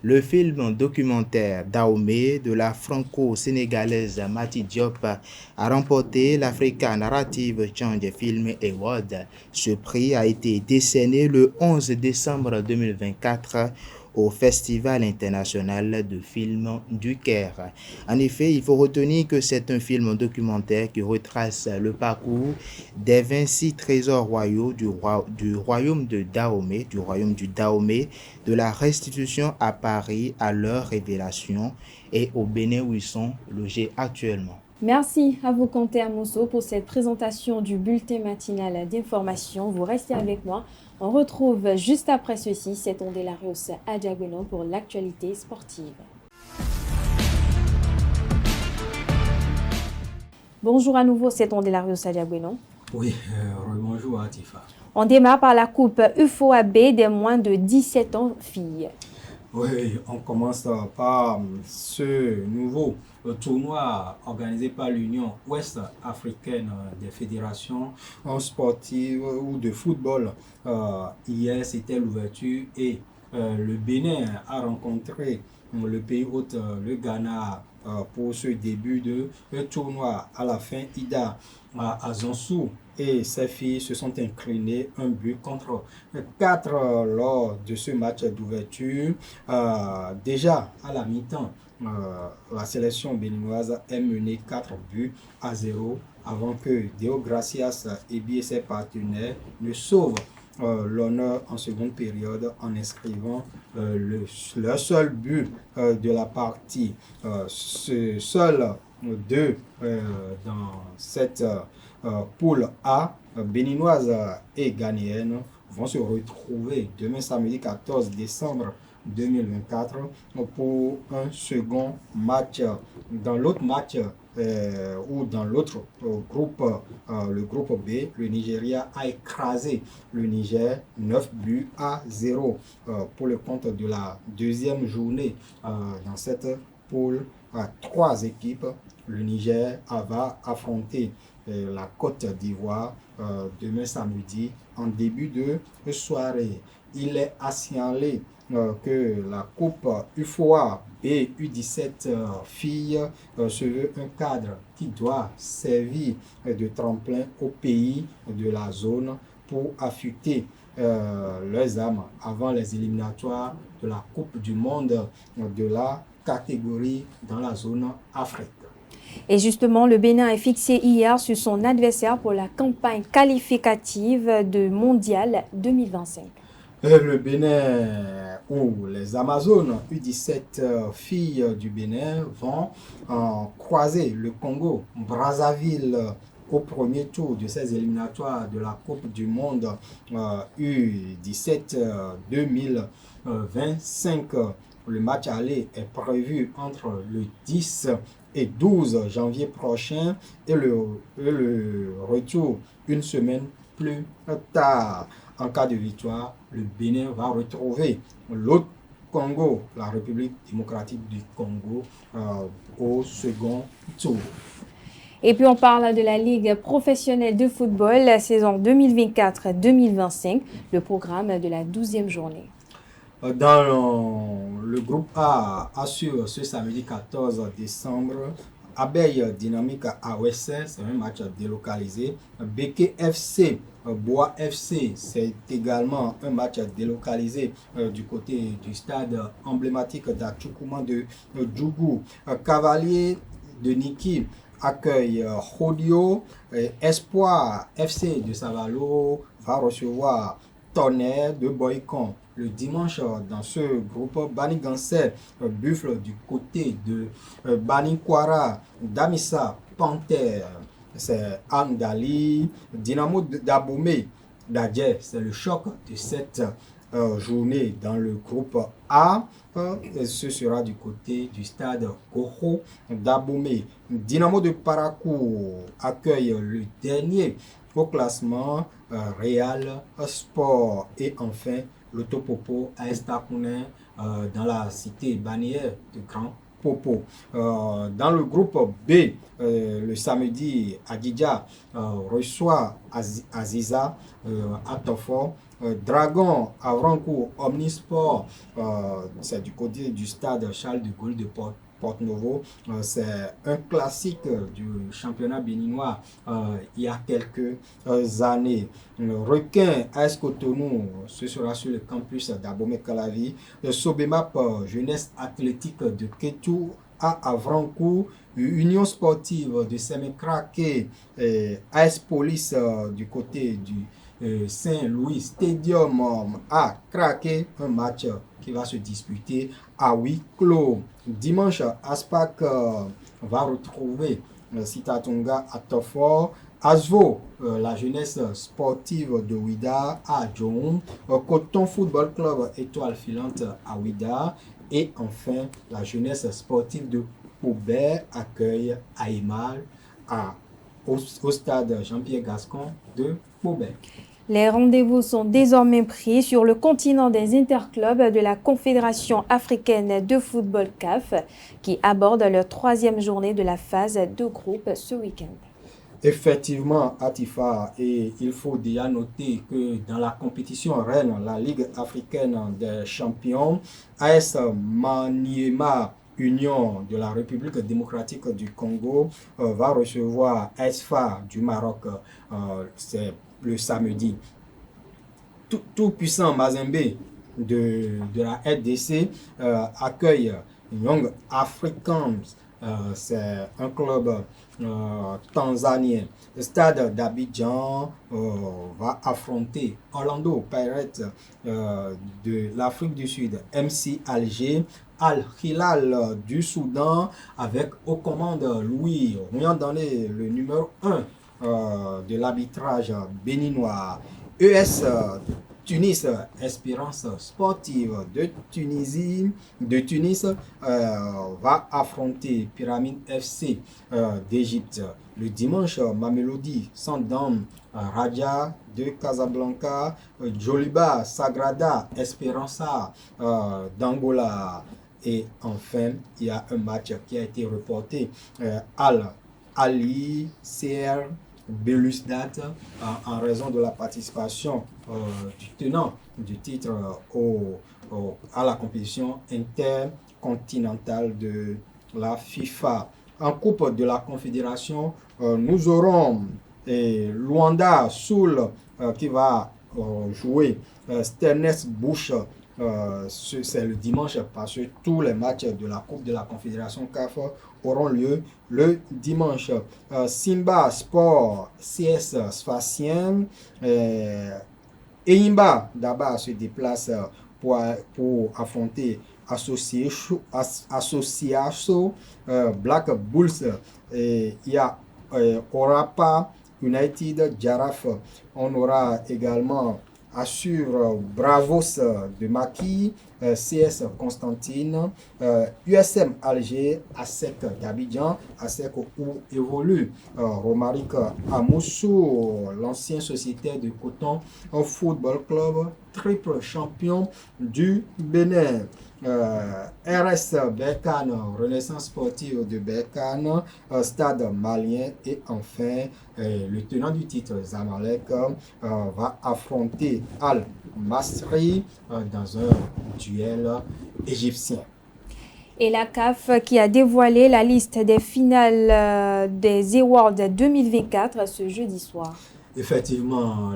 Le film documentaire Dahomey de la franco-sénégalaise Mati Diop a remporté l'Africa Narrative Change Film Award. Ce prix a été décerné le 11 décembre 2024 au Festival international de films du Caire. En effet, il faut retenir que c'est un film documentaire qui retrace le parcours des 26 trésors royaux du royaume du Dahomey, de la restitution à Paris à leur révélation et au Bénin où ils sont logés actuellement. Merci à vous, Kanté Amosso, pour cette présentation du bulletin matinal d'information. Vous restez avec moi. On retrouve juste après ceci, c'est Nondelarius à Diagbeno pour l'actualité sportive. Bonjour à nouveau, c'est Nondelarius à Diagbeno. Oui, Bonjour Tifa. On démarre par la coupe UFOAB des moins de 17 ans filles. Oui, on commence par ce nouveau tournoi organisé par l'Union ouest-africaine des fédérations sportives ou de football. Hier, c'était l'ouverture et le Bénin a rencontré le pays hôte, le Ghana, pour ce début de tournoi. À la fin, Ida Azonsou et ses filles se sont inclinées 1-4 lors de ce match d'ouverture. Déjà à la mi-temps, la sélection béninoise est menée 4-0 avant que Deo Gracias Ebi et ses partenaires ne sauvent l'honneur en seconde période en inscrivant leur seul but de la partie. Seuls deux dans cette poule A, béninoise et ghanéenne, vont se retrouver demain samedi 14 décembre 2024 pour un second match. Dans l'autre match ou dans l'autre groupe, le groupe B, le Nigeria a écrasé le Niger 9-0 pour le compte de la deuxième journée dans cette poule. 3 équipes. Le Niger va affronter la Côte d'Ivoire demain samedi en début de soirée. Il est à signaler que la Coupe UFOA BU17 filles se veut un cadre qui doit servir de tremplin aux pays de la zone pour affûter leurs âmes avant les éliminatoires de la Coupe du Monde de la catégorie dans la zone Afrique. Et justement, le Bénin est fixé hier sur son adversaire pour la campagne qualificative de Mondial 2025. Le Bénin ou les Amazones U17 filles du Bénin vont croiser le Congo Brazzaville au premier tour de ces éliminatoires de la Coupe du Monde U17 2025. Le match aller est prévu entre le 10 et 12 janvier prochain et le retour une semaine plus tard. En cas de victoire, le Bénin va retrouver l'autre Congo, la République démocratique du Congo, au second tour. Et puis on parle de la Ligue professionnelle de football, la saison 2024-2025, le programme de la 12e journée. Dans le groupe A, assure ce samedi 14 décembre, Abeille Dynamique AOS, c'est un match délocalisé. Beke FC, Bois FC, c'est également un match délocalisé du côté du stade emblématique d'Achoukouma de Djougou. Cavalier de Niki accueille Rodio. Espoir FC de Savalo va recevoir Tonnerre de Boycon. Le dimanche, dans ce groupe, Bani Gansel, Buffle du côté de Bani Kwara, Damissa, Panther, c'est Andali, Dynamo d'Abomey, Dadje, c'est le choc de cette journée dans le groupe A. Ce sera du côté du stade Koro d'Abomey. Dynamo de Parakou accueille le dernier au classement Real Sport. Et enfin, le Topopo à Estakounen dans la cité balnéaire de Grand Popo. Dans le groupe B, le samedi, Adidja reçoit Aziza à Tofor. Dragon à Rancourt, Omnisport, c'est du côté du stade Charles de Gaulle de Porte-Novo. C'est un classique du championnat béninois il y a quelques années. Requin AS Cotonou, ce sera sur le campus d'Abomey-Calavi. Sobemap Jeunesse Athlétique de Kétou à Avrancourt. Union Sportive de Sémécraqué, AS Police du côté du Saint-Louis Stadium a craqué, un match qui va se disputer à huis clos. Dimanche, Aspac va retrouver Sitatunga à Tofor. Asvo, la jeunesse sportive de Ouida à Djoum. Coton Football Club Étoile Filante à Ouida. Et enfin, la jeunesse sportive de Poubert accueille Aïmal à au stade Jean-Pierre Gascon de Beaubec. Les rendez-vous sont désormais pris sur le continent des interclubs de la Confédération africaine de football CAF qui aborde leur 3e journée de la phase de groupe ce week-end. Effectivement, Atifa, et il faut déjà noter que dans la compétition reine, la Ligue africaine des champions, AS Maniema Union de la République démocratique du Congo va recevoir ASFA du Maroc, c'est le samedi. Tout puissant Mazembe de la RDC accueille Young Africans, c'est un club tanzanien. Le stade d'Abidjan va affronter Orlando Pirates de l'Afrique du Sud, MC Alger, Al Hilal du Soudan avec aux commandes Louis Riandane, le numéro 1 de l'arbitrage béninois. ES Tunis, Espérance sportive de Tunis va affronter Pyramide FC d'Égypte. Le dimanche, Mamelodi Sundowns Raja de Casablanca, Joliba Sagrada Esperança d'Angola. Et enfin, il y a un match qui a été reporté, Ali CR Belouizdad en raison de la participation du tenant du titre à la compétition intercontinentale de la FIFA. En Coupe de la Confédération, nous aurons Luanda Soul qui va jouer Sternes Bush. C'est le dimanche parce que tous les matchs de la Coupe de la Confédération CAF auront lieu le dimanche. Simba Sport CS Sfaxien, Eimba d'abord se déplace pour affronter Association Black Bulls. Il y a Orapa United Jaraf. On aura également Assure Bravos de Maki, CS Constantine, USM Alger, ASEC d'Abidjan, ASEC où évolue Romaric Amoussou, l'ancien sociétaire de coton, un football club triple champion du Bénin. RS Berkane, Renaissance sportive de Berkane, Stade malien et enfin le tenant du titre Zamalek va affronter Al Masri dans un duel égyptien. Et la CAF qui a dévoilé la liste des finales des Awards 2024 ce jeudi soir. Effectivement,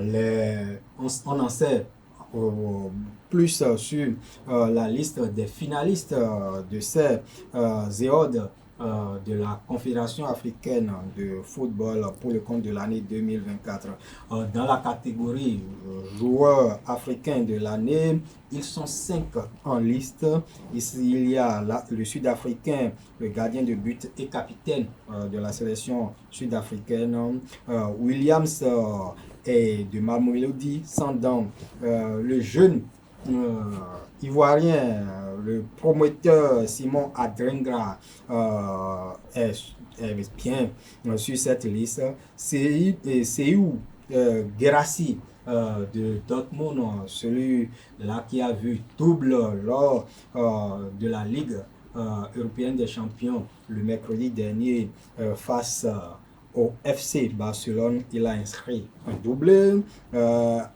on en sait plus sur la liste des finalistes de ces Awards de la Confédération africaine de football pour le compte de l'année 2024. Dans la catégorie joueurs africains de l'année, ils sont 5 en liste. Ici, il y a le Sud-Africain, le gardien de but et capitaine de la sélection sud-africaine, Williams et de Mamelodi Sundowns, le jeune Ivoirien, le promoteur Simon Adringra est bien sur cette liste. Seydou Guirassy de Dortmund, celui-là qui a vu double lors de la Ligue européenne des champions le mercredi dernier face au FC Barcelone, il a inscrit un doublé.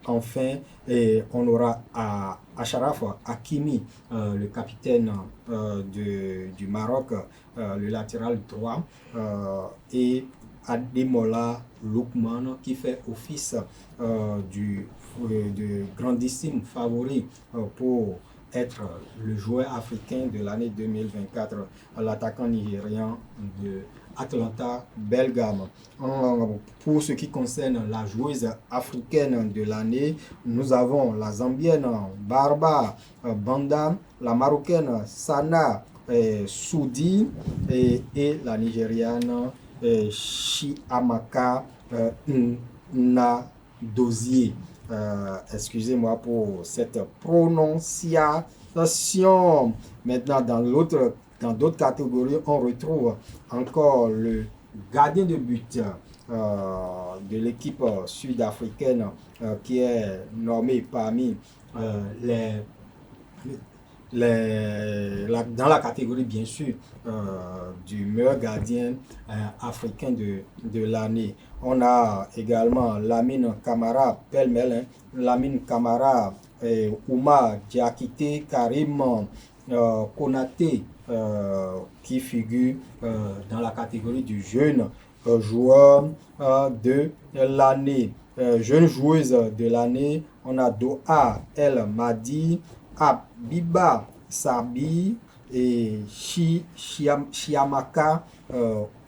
Enfin, on aura Achraf Hakimi, le capitaine du Maroc, le latéral droit, et Ademola Lookman qui fait office de grandissime favori pour être le joueur africain de l'année 2024, l'attaquant nigérian de Atlanta Belgium. Pour ce qui concerne la joueuse africaine de l'année, nous avons la Zambienne Barba Banda, la Marocaine Sana Soudi et la Nigériane Chiamaka Nadozie. Excusez-moi pour cette prononciation. Maintenant, dans d'autres catégories, on retrouve encore le gardien de but de l'équipe sud-africaine qui est nommée parmi dans la catégorie bien sûr du meilleur gardien africain de l'année. On a également Lamine Camara, pêle-mêle, Lamine Camara, Oumar Diakité, Karim Konaté qui figure dans la catégorie du jeune joueur de l'année. Jeune joueuse de l'année, on a Doha El Madi, Abiba Sabi et Chiamaka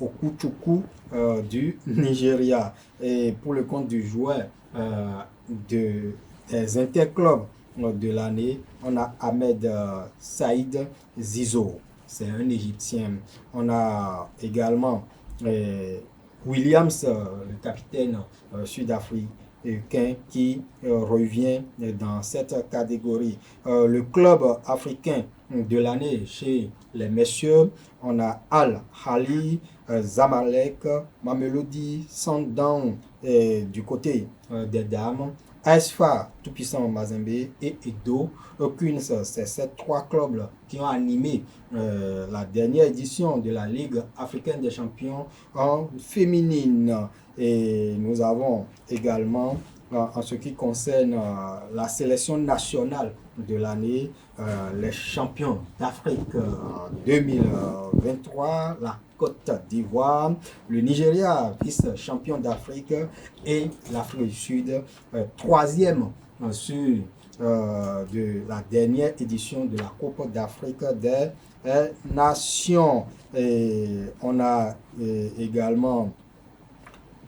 Okuchuku du Nigeria. Et pour le compte du joueur des interclubs de l'année, on a Ahmed Saïd Zizo, c'est un Égyptien. On a également Williams, le capitaine sud-africain qui revient dans cette catégorie. Le club africain de l'année chez les messieurs, on a Al Ahly, Zamalek, Mamelodi, Sundowns du côté des dames, ASFA, tout-puissant Mazembe et Edo Queens. C'est ces trois clubs qui ont animé la dernière édition de la Ligue africaine des champions en féminine. Et nous avons également, en ce qui concerne la sélection nationale de l'année, les champions d'Afrique 2023, la Côte d'Ivoire, le Nigeria, vice-champion d'Afrique, et l'Afrique du Sud, troisième sur de la dernière édition de la Coupe d'Afrique des Nations. Et on a également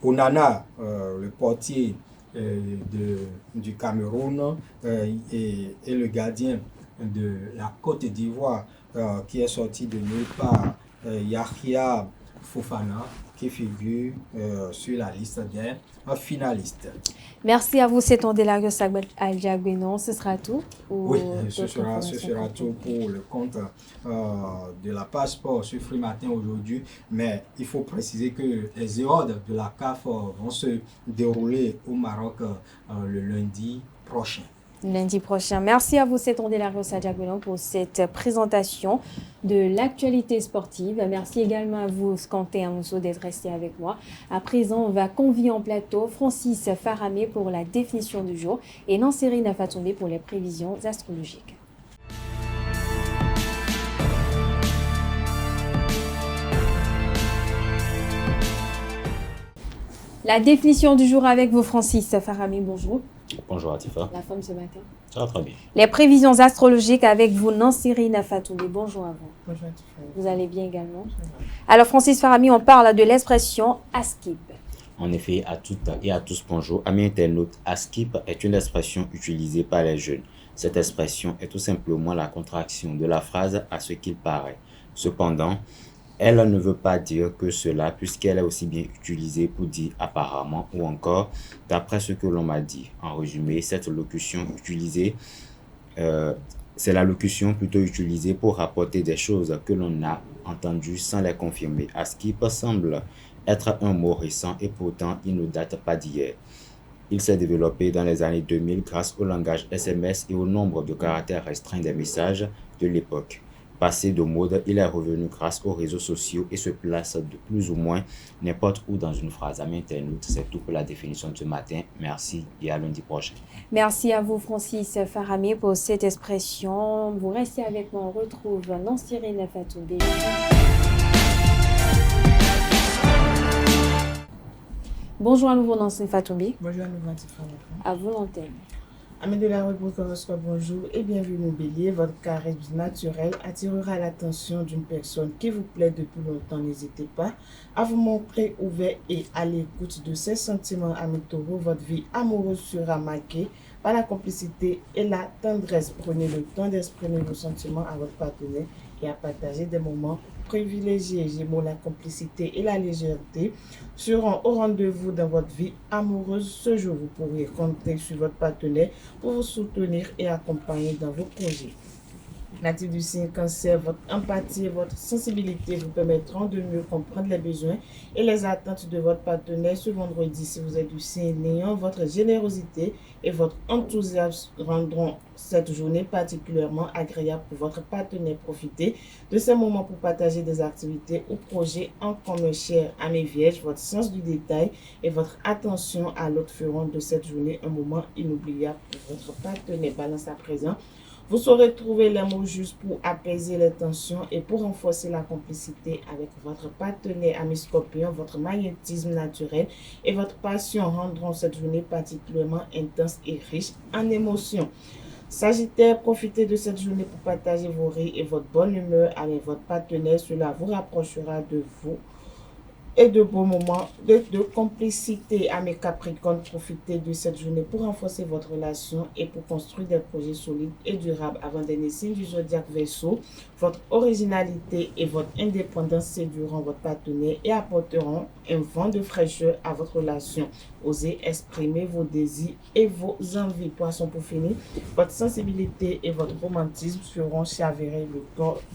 Onana, le portier du Cameroun, et le gardien de la Côte d'Ivoire qui est sorti de nulle part, Yahya Fofana, qui figure sur la liste des finalistes. Merci à vous, c'est Lagos Adjagbenon. Ce sera tout? Oui, ce sera tout pour le compte de la page sport sur Free Matin aujourd'hui. Mais il faut préciser que les éodes de la CAF vont se dérouler au Maroc le lundi prochain. Lundi prochain. Merci à vous, c'est Lagos Adjagbenon, pour cette présentation de l'actualité sportive. Merci également à vous, Skanté Amousso, d'être resté avec moi. À présent, on va convier en plateau Francis Faramé pour la définition du jour et Nanseri Nafatoumbe pour les prévisions astrologiques. La définition du jour avec vous, Francis Faramé. Bonjour. Bonjour Atifa. La forme ce matin? Ça va très bien. Les prévisions astrologiques avec vous, Nanseri Nafatoumbe. Bonjour à vous. Bonjour Atifa. Vous allez bien également? Alors Francis Farami, on parle de l'expression ASKIP. En effet, à toutes et à tous, bonjour. Amis internautes, ASKIP est une expression utilisée par les jeunes. Cette expression est tout simplement la contraction de la phrase à ce qu'il paraît. Cependant, elle ne veut pas dire que cela, puisqu'elle est aussi bien utilisée pour dire apparemment ou encore d'après ce que l'on m'a dit. En résumé, cette locution utilisée, c'est la locution plutôt utilisée pour rapporter des choses que l'on a entendues sans les confirmer. ASKIP semble être un mot récent et pourtant il ne date pas d'hier. Il s'est développé dans les années 2000 grâce au langage SMS et au nombre de caractères restreints des messages de l'époque. Passé de mode, il est revenu grâce aux réseaux sociaux et se place de plus ou moins n'importe où dans une phrase. Amis internautes, c'est tout pour la définition de ce matin. Merci et à lundi prochain. Merci à vous, Francis Faramé, pour cette expression. Vous restez avec moi, on retrouve Nanseri Nafatoumbe. Bonjour à nouveau, Nanseri Nafatoumbe. Bonjour à nouveau, Atifa. À vous l'antenne. Amis de la rubrique horoscope, bonjour et bienvenue Bélier. Votre carré du naturel attirera l'attention d'une personne qui vous plaît depuis longtemps. N'hésitez pas à vous montrer ouvert et à l'écoute de ses sentiments. Amis Taureau, votre vie amoureuse sera marquée par la complicité et la tendresse. Prenez le temps d'exprimer vos sentiments à votre partenaire et à partager des moments privilégiés. Gémeaux, la complicité et la légèreté seront au rendez-vous dans votre vie amoureuse. Ce jour, vous pourrez compter sur votre partenaire pour vous soutenir et accompagner dans vos projets. Natif du signe Cancer, votre empathie et votre sensibilité vous permettront de mieux comprendre les besoins et les attentes de votre partenaire ce vendredi. Si vous êtes du signe Lion, votre générosité et votre enthousiasme rendront cette journée particulièrement agréable pour votre partenaire. Profitez de ces moments pour partager des activités ou projets en commun. Chers amis vierges, votre sens du détail et votre attention à l'autre feront de cette journée un moment inoubliable pour votre partenaire. Balance à présent. Vous saurez trouver les mots justes pour apaiser les tensions et pour renforcer la complicité avec votre partenaire. Ami Scorpion, votre magnétisme naturel et votre passion rendront cette journée particulièrement intense et riche en émotions. Sagittaire, profitez de cette journée pour partager vos rires et votre bonne humeur avec votre partenaire. Cela vous rapprochera de vous et de beaux moments de complicité. À mes Capricornes, profitez de cette journée pour renforcer votre relation et pour construire des projets solides et durables. Avant dernier signe du zodiaque Verseau, votre originalité et votre indépendance séduiront votre partenaire et apporteront un vent de fraîcheur à votre relation. Osez exprimer vos désirs et vos envies. Poisson, pour finir, votre sensibilité et votre romantisme feront chavirer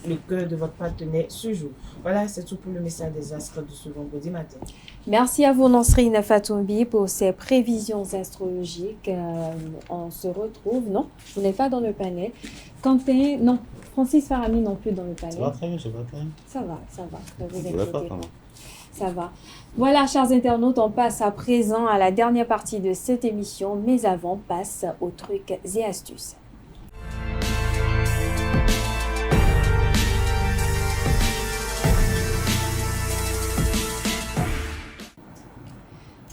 le cœur de votre partenaire ce jour. Voilà, c'est tout pour le message des astres de ce vendredi matin. Merci à vous, Nansrine Fatoumbi, pour ces prévisions astrologiques. On se retrouve, non, vous n'êtes pas dans le panel. Quentin, non, Francis Farami non plus dans le panel. Ça va très bien, je vais très bien. Ça va, ne vous Je inquiétez vais pas pas. comment. Ça va. Voilà, chers internautes, on passe à présent à la dernière partie de cette émission, mais avant, passe aux trucs et astuces.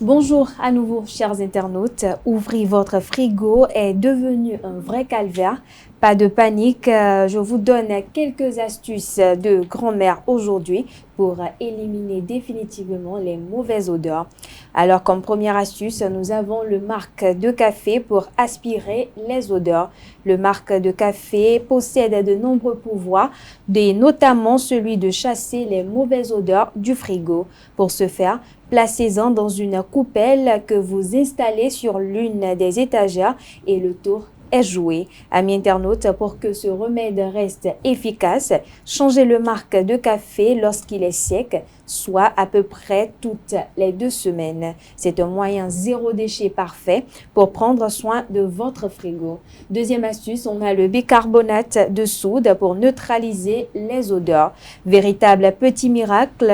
Bonjour à nouveau, chers internautes. Ouvrir votre frigo est devenu un vrai calvaire. Pas de panique, je vous donne quelques astuces de grand-mère aujourd'hui pour éliminer définitivement les mauvaises odeurs. Alors, comme première astuce, nous avons le marc de café pour aspirer les odeurs. Le marc de café possède de nombreux pouvoirs, notamment celui de chasser les mauvaises odeurs du frigo. Pour ce faire, placez-en dans une coupelle que vous installez sur l'une des étagères et le tour est joué. Amis internautes, pour que ce remède reste efficace, changez le marc de café lorsqu'il est sec, soit à peu près toutes les 2 semaines. C'est un moyen zéro déchet parfait pour prendre soin de votre frigo. Deuxième astuce, on a le bicarbonate de soude pour neutraliser les odeurs. Véritable petit miracle,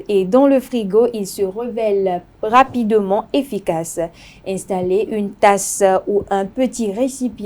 et dans le frigo, il se révèle rapidement efficace. Installez une tasse ou un petit récipient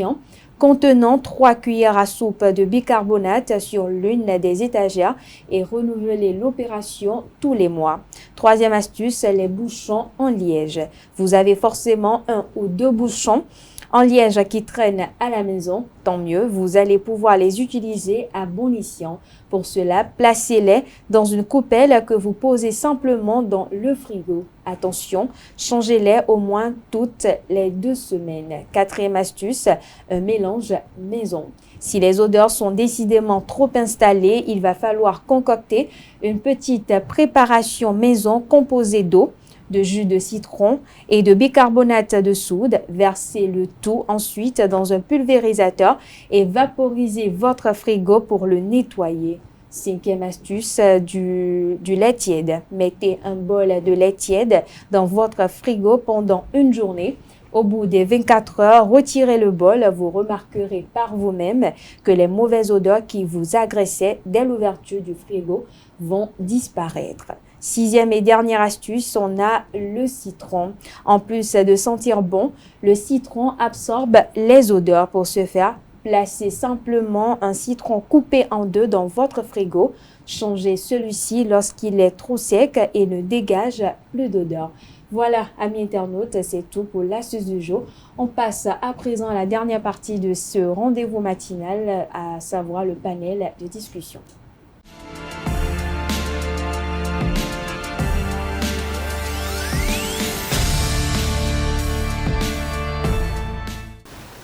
contenant 3 cuillères à soupe de bicarbonate sur l'une des étagères et renouvelez l'opération tous les mois. Troisième astuce, les bouchons en liège. Vous avez forcément 1 ou 2 bouchons en liège qui traînent à la maison, tant mieux, vous allez pouvoir les utiliser à bon escient. Pour cela, placez-les dans une coupelle que vous posez simplement dans le frigo. Attention, changez-les au moins toutes les 2 semaines. Quatrième astuce, un mélange maison. Si les odeurs sont décidément trop installées, il va falloir concocter une petite préparation maison composée d'eau, de jus de citron et de bicarbonate de soude. Versez le tout ensuite dans un pulvérisateur et vaporisez votre frigo pour le nettoyer. Cinquième astuce, du lait tiède. Mettez un bol de lait tiède dans votre frigo pendant une journée. Au bout des 24 heures, retirez le bol. Vous remarquerez par vous-même que les mauvaises odeurs qui vous agressaient dès l'ouverture du frigo vont disparaître. Sixième et dernière astuce, on a le citron. En plus de sentir bon, le citron absorbe les odeurs. Pour ce faire, placez simplement un citron coupé en 2 dans votre frigo. Changez celui-ci lorsqu'il est trop sec et ne dégage plus d'odeur. Voilà, amis internautes, c'est tout pour l'astuce du jour. On passe à présent à la dernière partie de ce rendez-vous matinal, à savoir le panel de discussion.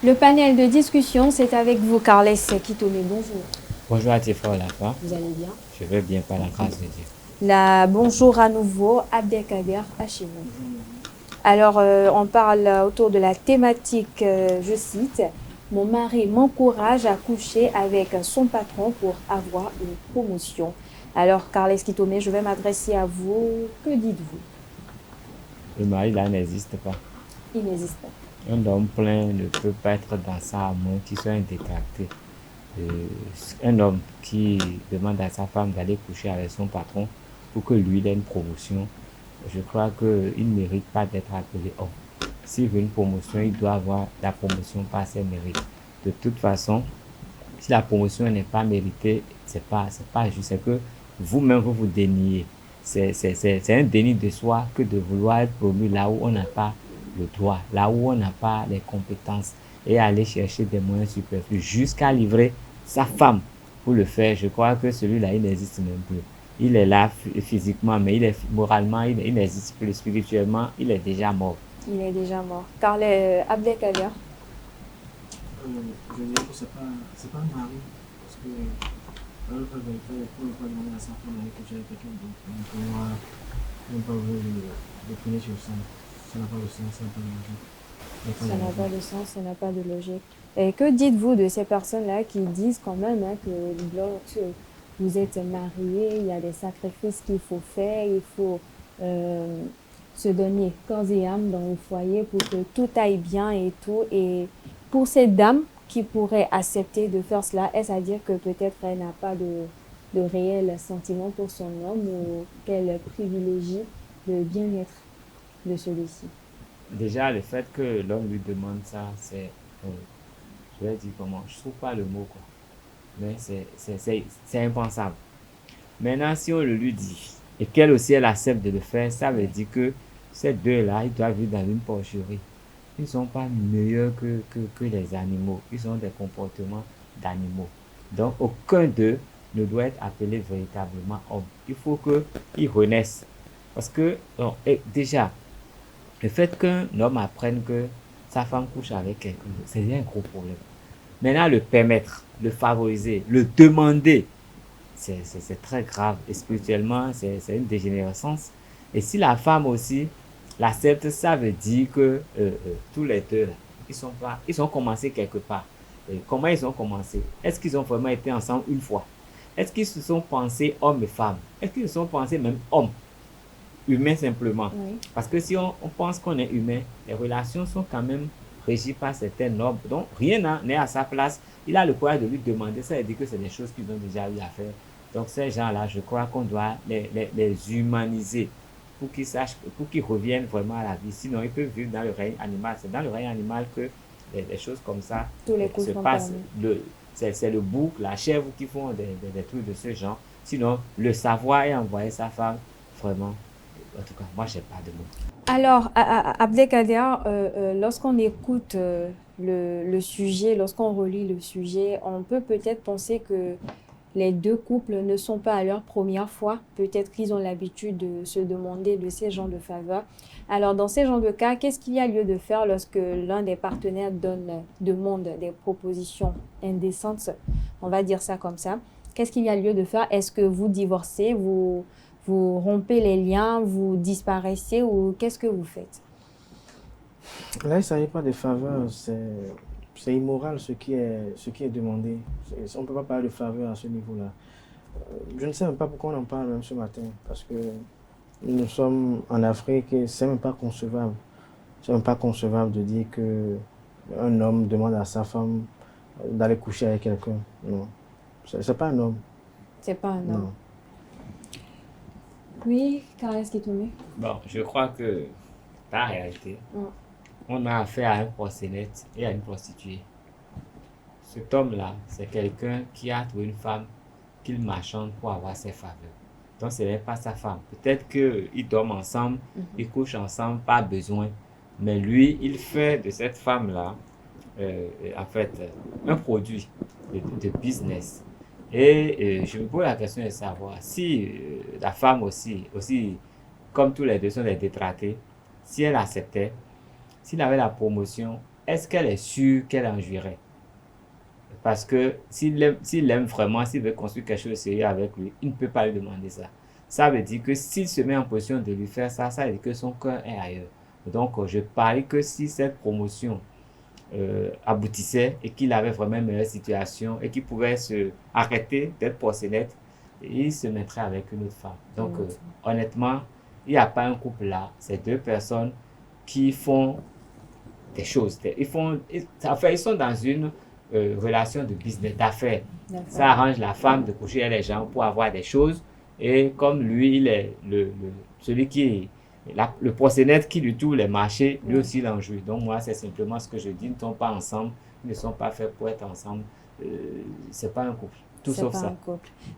Le panel de discussion, c'est avec vous, Carles Kitome. Bonjour. Bonjour à tes frères là-bas. Vous allez bien? Je vais bien par la grâce de Dieu. Bonjour à nouveau, Abdelkader Hachimou. Alors, on parle autour de la thématique, je cite, Mon mari m'encourage à coucher avec son patron pour avoir une promotion. Alors, Carles Kitome, je vais m'adresser à vous. Que dites-vous? Le mari là n'existe pas. Il n'existe pas. Un homme plein ne peut pas être dans ça à moins qu'il soit un détracté. Un homme qui demande à sa femme d'aller coucher avec son patron pour que lui ait une promotion, je crois qu'il ne mérite pas d'être appelé homme. S'il veut une promotion, il doit avoir la promotion par ses mérites. De toute façon, si la promotion n'est pas méritée, c'est pas juste, c'est que vous-même vous vous déniez. C'est un déni de soi que de vouloir être promu là où on n'a pas le droit, là où on n'a pas les compétences, et aller chercher des moyens superflus jusqu'à livrer sa femme pour le faire. Je crois que celui-là, il n'existe même plus. Il est là physiquement, mais il est moralement, il n'existe plus. Spirituellement, il est déjà mort. Il est déjà mort. Carles Abdelkader. Je dirais que c'est pas un mari, parce que on ne peut pas demander à sa femme d'aller coucher avec quelqu'un d'autre. Donc pour moi, on ne peut pas le punir sur ça. Ça n'a pas de sens, ça n'a pas de logique. Ça n'a pas de sens, ça n'a pas de logique. Et que dites-vous de ces personnes-là qui disent quand même que lorsque vous êtes mariés, il y a des sacrifices qu'il faut faire, il faut se donner corps et âme dans le foyer pour que tout aille bien et tout. Et pour cette dame qui pourrait accepter de faire cela, est-ce à dire que peut-être elle n'a pas de réel sentiment pour son homme ou qu'elle privilégie le bien-être de celui-ci? Déjà, le fait que l'homme lui demande ça, c'est, je vais dire comment, je trouve pas le mot, quoi. Mais c'est impensable. Maintenant, si on le lui dit, et qu'elle aussi, elle accepte de le faire, ça veut dire que ces deux-là, ils doivent vivre dans une porcherie. Ils ne sont pas meilleurs que les animaux. Ils ont des comportements d'animaux. Donc, aucun d'eux ne doit être appelé véritablement homme. Il faut qu'ils renaissent. Parce que, déjà, le fait qu'un homme apprenne que sa femme couche avec quelqu'un, c'est un gros problème. Maintenant, le permettre, le favoriser, le demander, c'est très grave. Et spirituellement, c'est une dégénérescence. Et si la femme aussi l'accepte, ça veut dire que tous les deux, là, ils ont commencé quelque part. Et comment ils ont commencé? Est-ce qu'ils ont vraiment été ensemble une fois? Est-ce qu'ils se sont pensés hommes et femmes? Est-ce qu'ils se sont pensés même hommes? Humain simplement. Oui. Parce que si on pense qu'on est humain, les relations sont quand même régies par certaines normes. Donc, rien n'est à sa place. Il a le courage de lui demander. Ça veut dire que c'est des choses qu'ils ont déjà eu à faire. Donc, ces gens-là, je crois qu'on doit les humaniser pour qu'ils sachent, pour qu'ils reviennent vraiment à la vie. Sinon, ils peuvent vivre dans le règne animal. C'est dans le règne animal que des choses comme ça se passent. C'est le bouc, la chèvre qui font des trucs de ce genre. Sinon, le savoir et envoyer sa femme, vraiment. En tout cas, moi, je n'ai pas de mots. Alors, Abdelkader, lorsqu'on écoute le sujet, lorsqu'on relit le sujet, on peut peut-être penser que les deux couples ne sont pas à leur première fois. Peut-être qu'ils ont l'habitude de se demander de ces genres de faveurs. Alors, dans ces genres de cas, qu'est-ce qu'il y a lieu de faire lorsque l'un des partenaires demande des propositions indécentes? On va dire ça comme ça. Qu'est-ce qu'il y a lieu de faire? Est-ce que vous divorcez, vous rompez les liens, vous disparaissez ou qu'est-ce que vous faites? Là, il ne s'agit pas de faveur, c'est immoral ce qui est demandé. On ne peut pas parler de faveur à ce niveau-là. Je ne sais même pas pourquoi on en parle même ce matin, parce que nous sommes en Afrique et ce n'est même pas concevable. C'est même pas concevable de dire qu'un homme demande à sa femme d'aller coucher avec quelqu'un. Non, c'est pas un homme. C'est pas un homme. Non. Oui, Carles Kitome. Bon, je crois que, par réalité, on a affaire à un proxénète et à une prostituée. Cet homme-là, c'est quelqu'un qui a trouvé une femme qu'il marchande pour avoir ses faveurs. Donc, ce n'est pas sa femme. Peut-être qu'ils dorment ensemble, ils couchent ensemble, pas besoin. Mais lui, il fait de cette femme-là, en fait, un produit de business. Et je me pose la question de savoir si la femme aussi, comme tous les deux sont des détraqués, si elle acceptait, s'il avait la promotion, est-ce qu'elle est sûre qu'elle en jouirait? Parce que s'il aime vraiment, s'il veut construire quelque chose de sérieux avec lui, il ne peut pas lui demander ça. Ça veut dire que s'il se met en position de lui faire ça, ça veut dire que son cœur est ailleurs. Donc, je parie que si cette promotion aboutissait et qu'il avait vraiment une meilleure situation et qu'il pouvait se arrêter d'être proxénète et il se mettrait avec une autre femme. Donc, honnêtement, il n'y a pas un couple là. C'est deux personnes qui font des choses. Ils sont dans une relation de business, d'affaires. Ça arrange la femme de coucher avec les gens pour avoir des choses. Et comme lui, il est celui qui est le proxénète qui lui tourne les marchés, lui aussi il en jouit. Donc moi, c'est simplement ce que je dis. Ils ne sont pas ensemble. Ils ne sont pas faits pour être ensemble. C'est pas un couple. Tout sauf ça.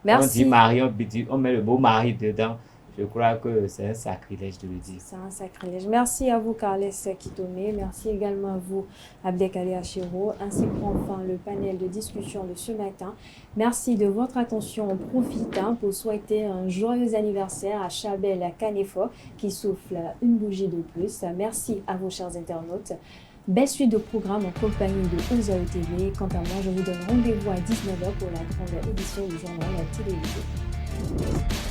Merci. On dit mari, on met le mot mari dedans. Je crois que c'est un sacrilège de le dire. C'est un sacrilège. Merci à vous, Carles Kitome. Merci également à vous, Abdelkader Achero. Ainsi prend fin le panel de discussion de ce matin. Merci de votre attention. On profite pour souhaiter un joyeux anniversaire à Chabel Kanefo qui souffle une bougie de plus. Merci à vous, chers internautes. Belle suite de programmes en compagnie de Ozae TV. Quant à moi, je vous donne rendez-vous à 19h pour la grande édition du journal télévisé.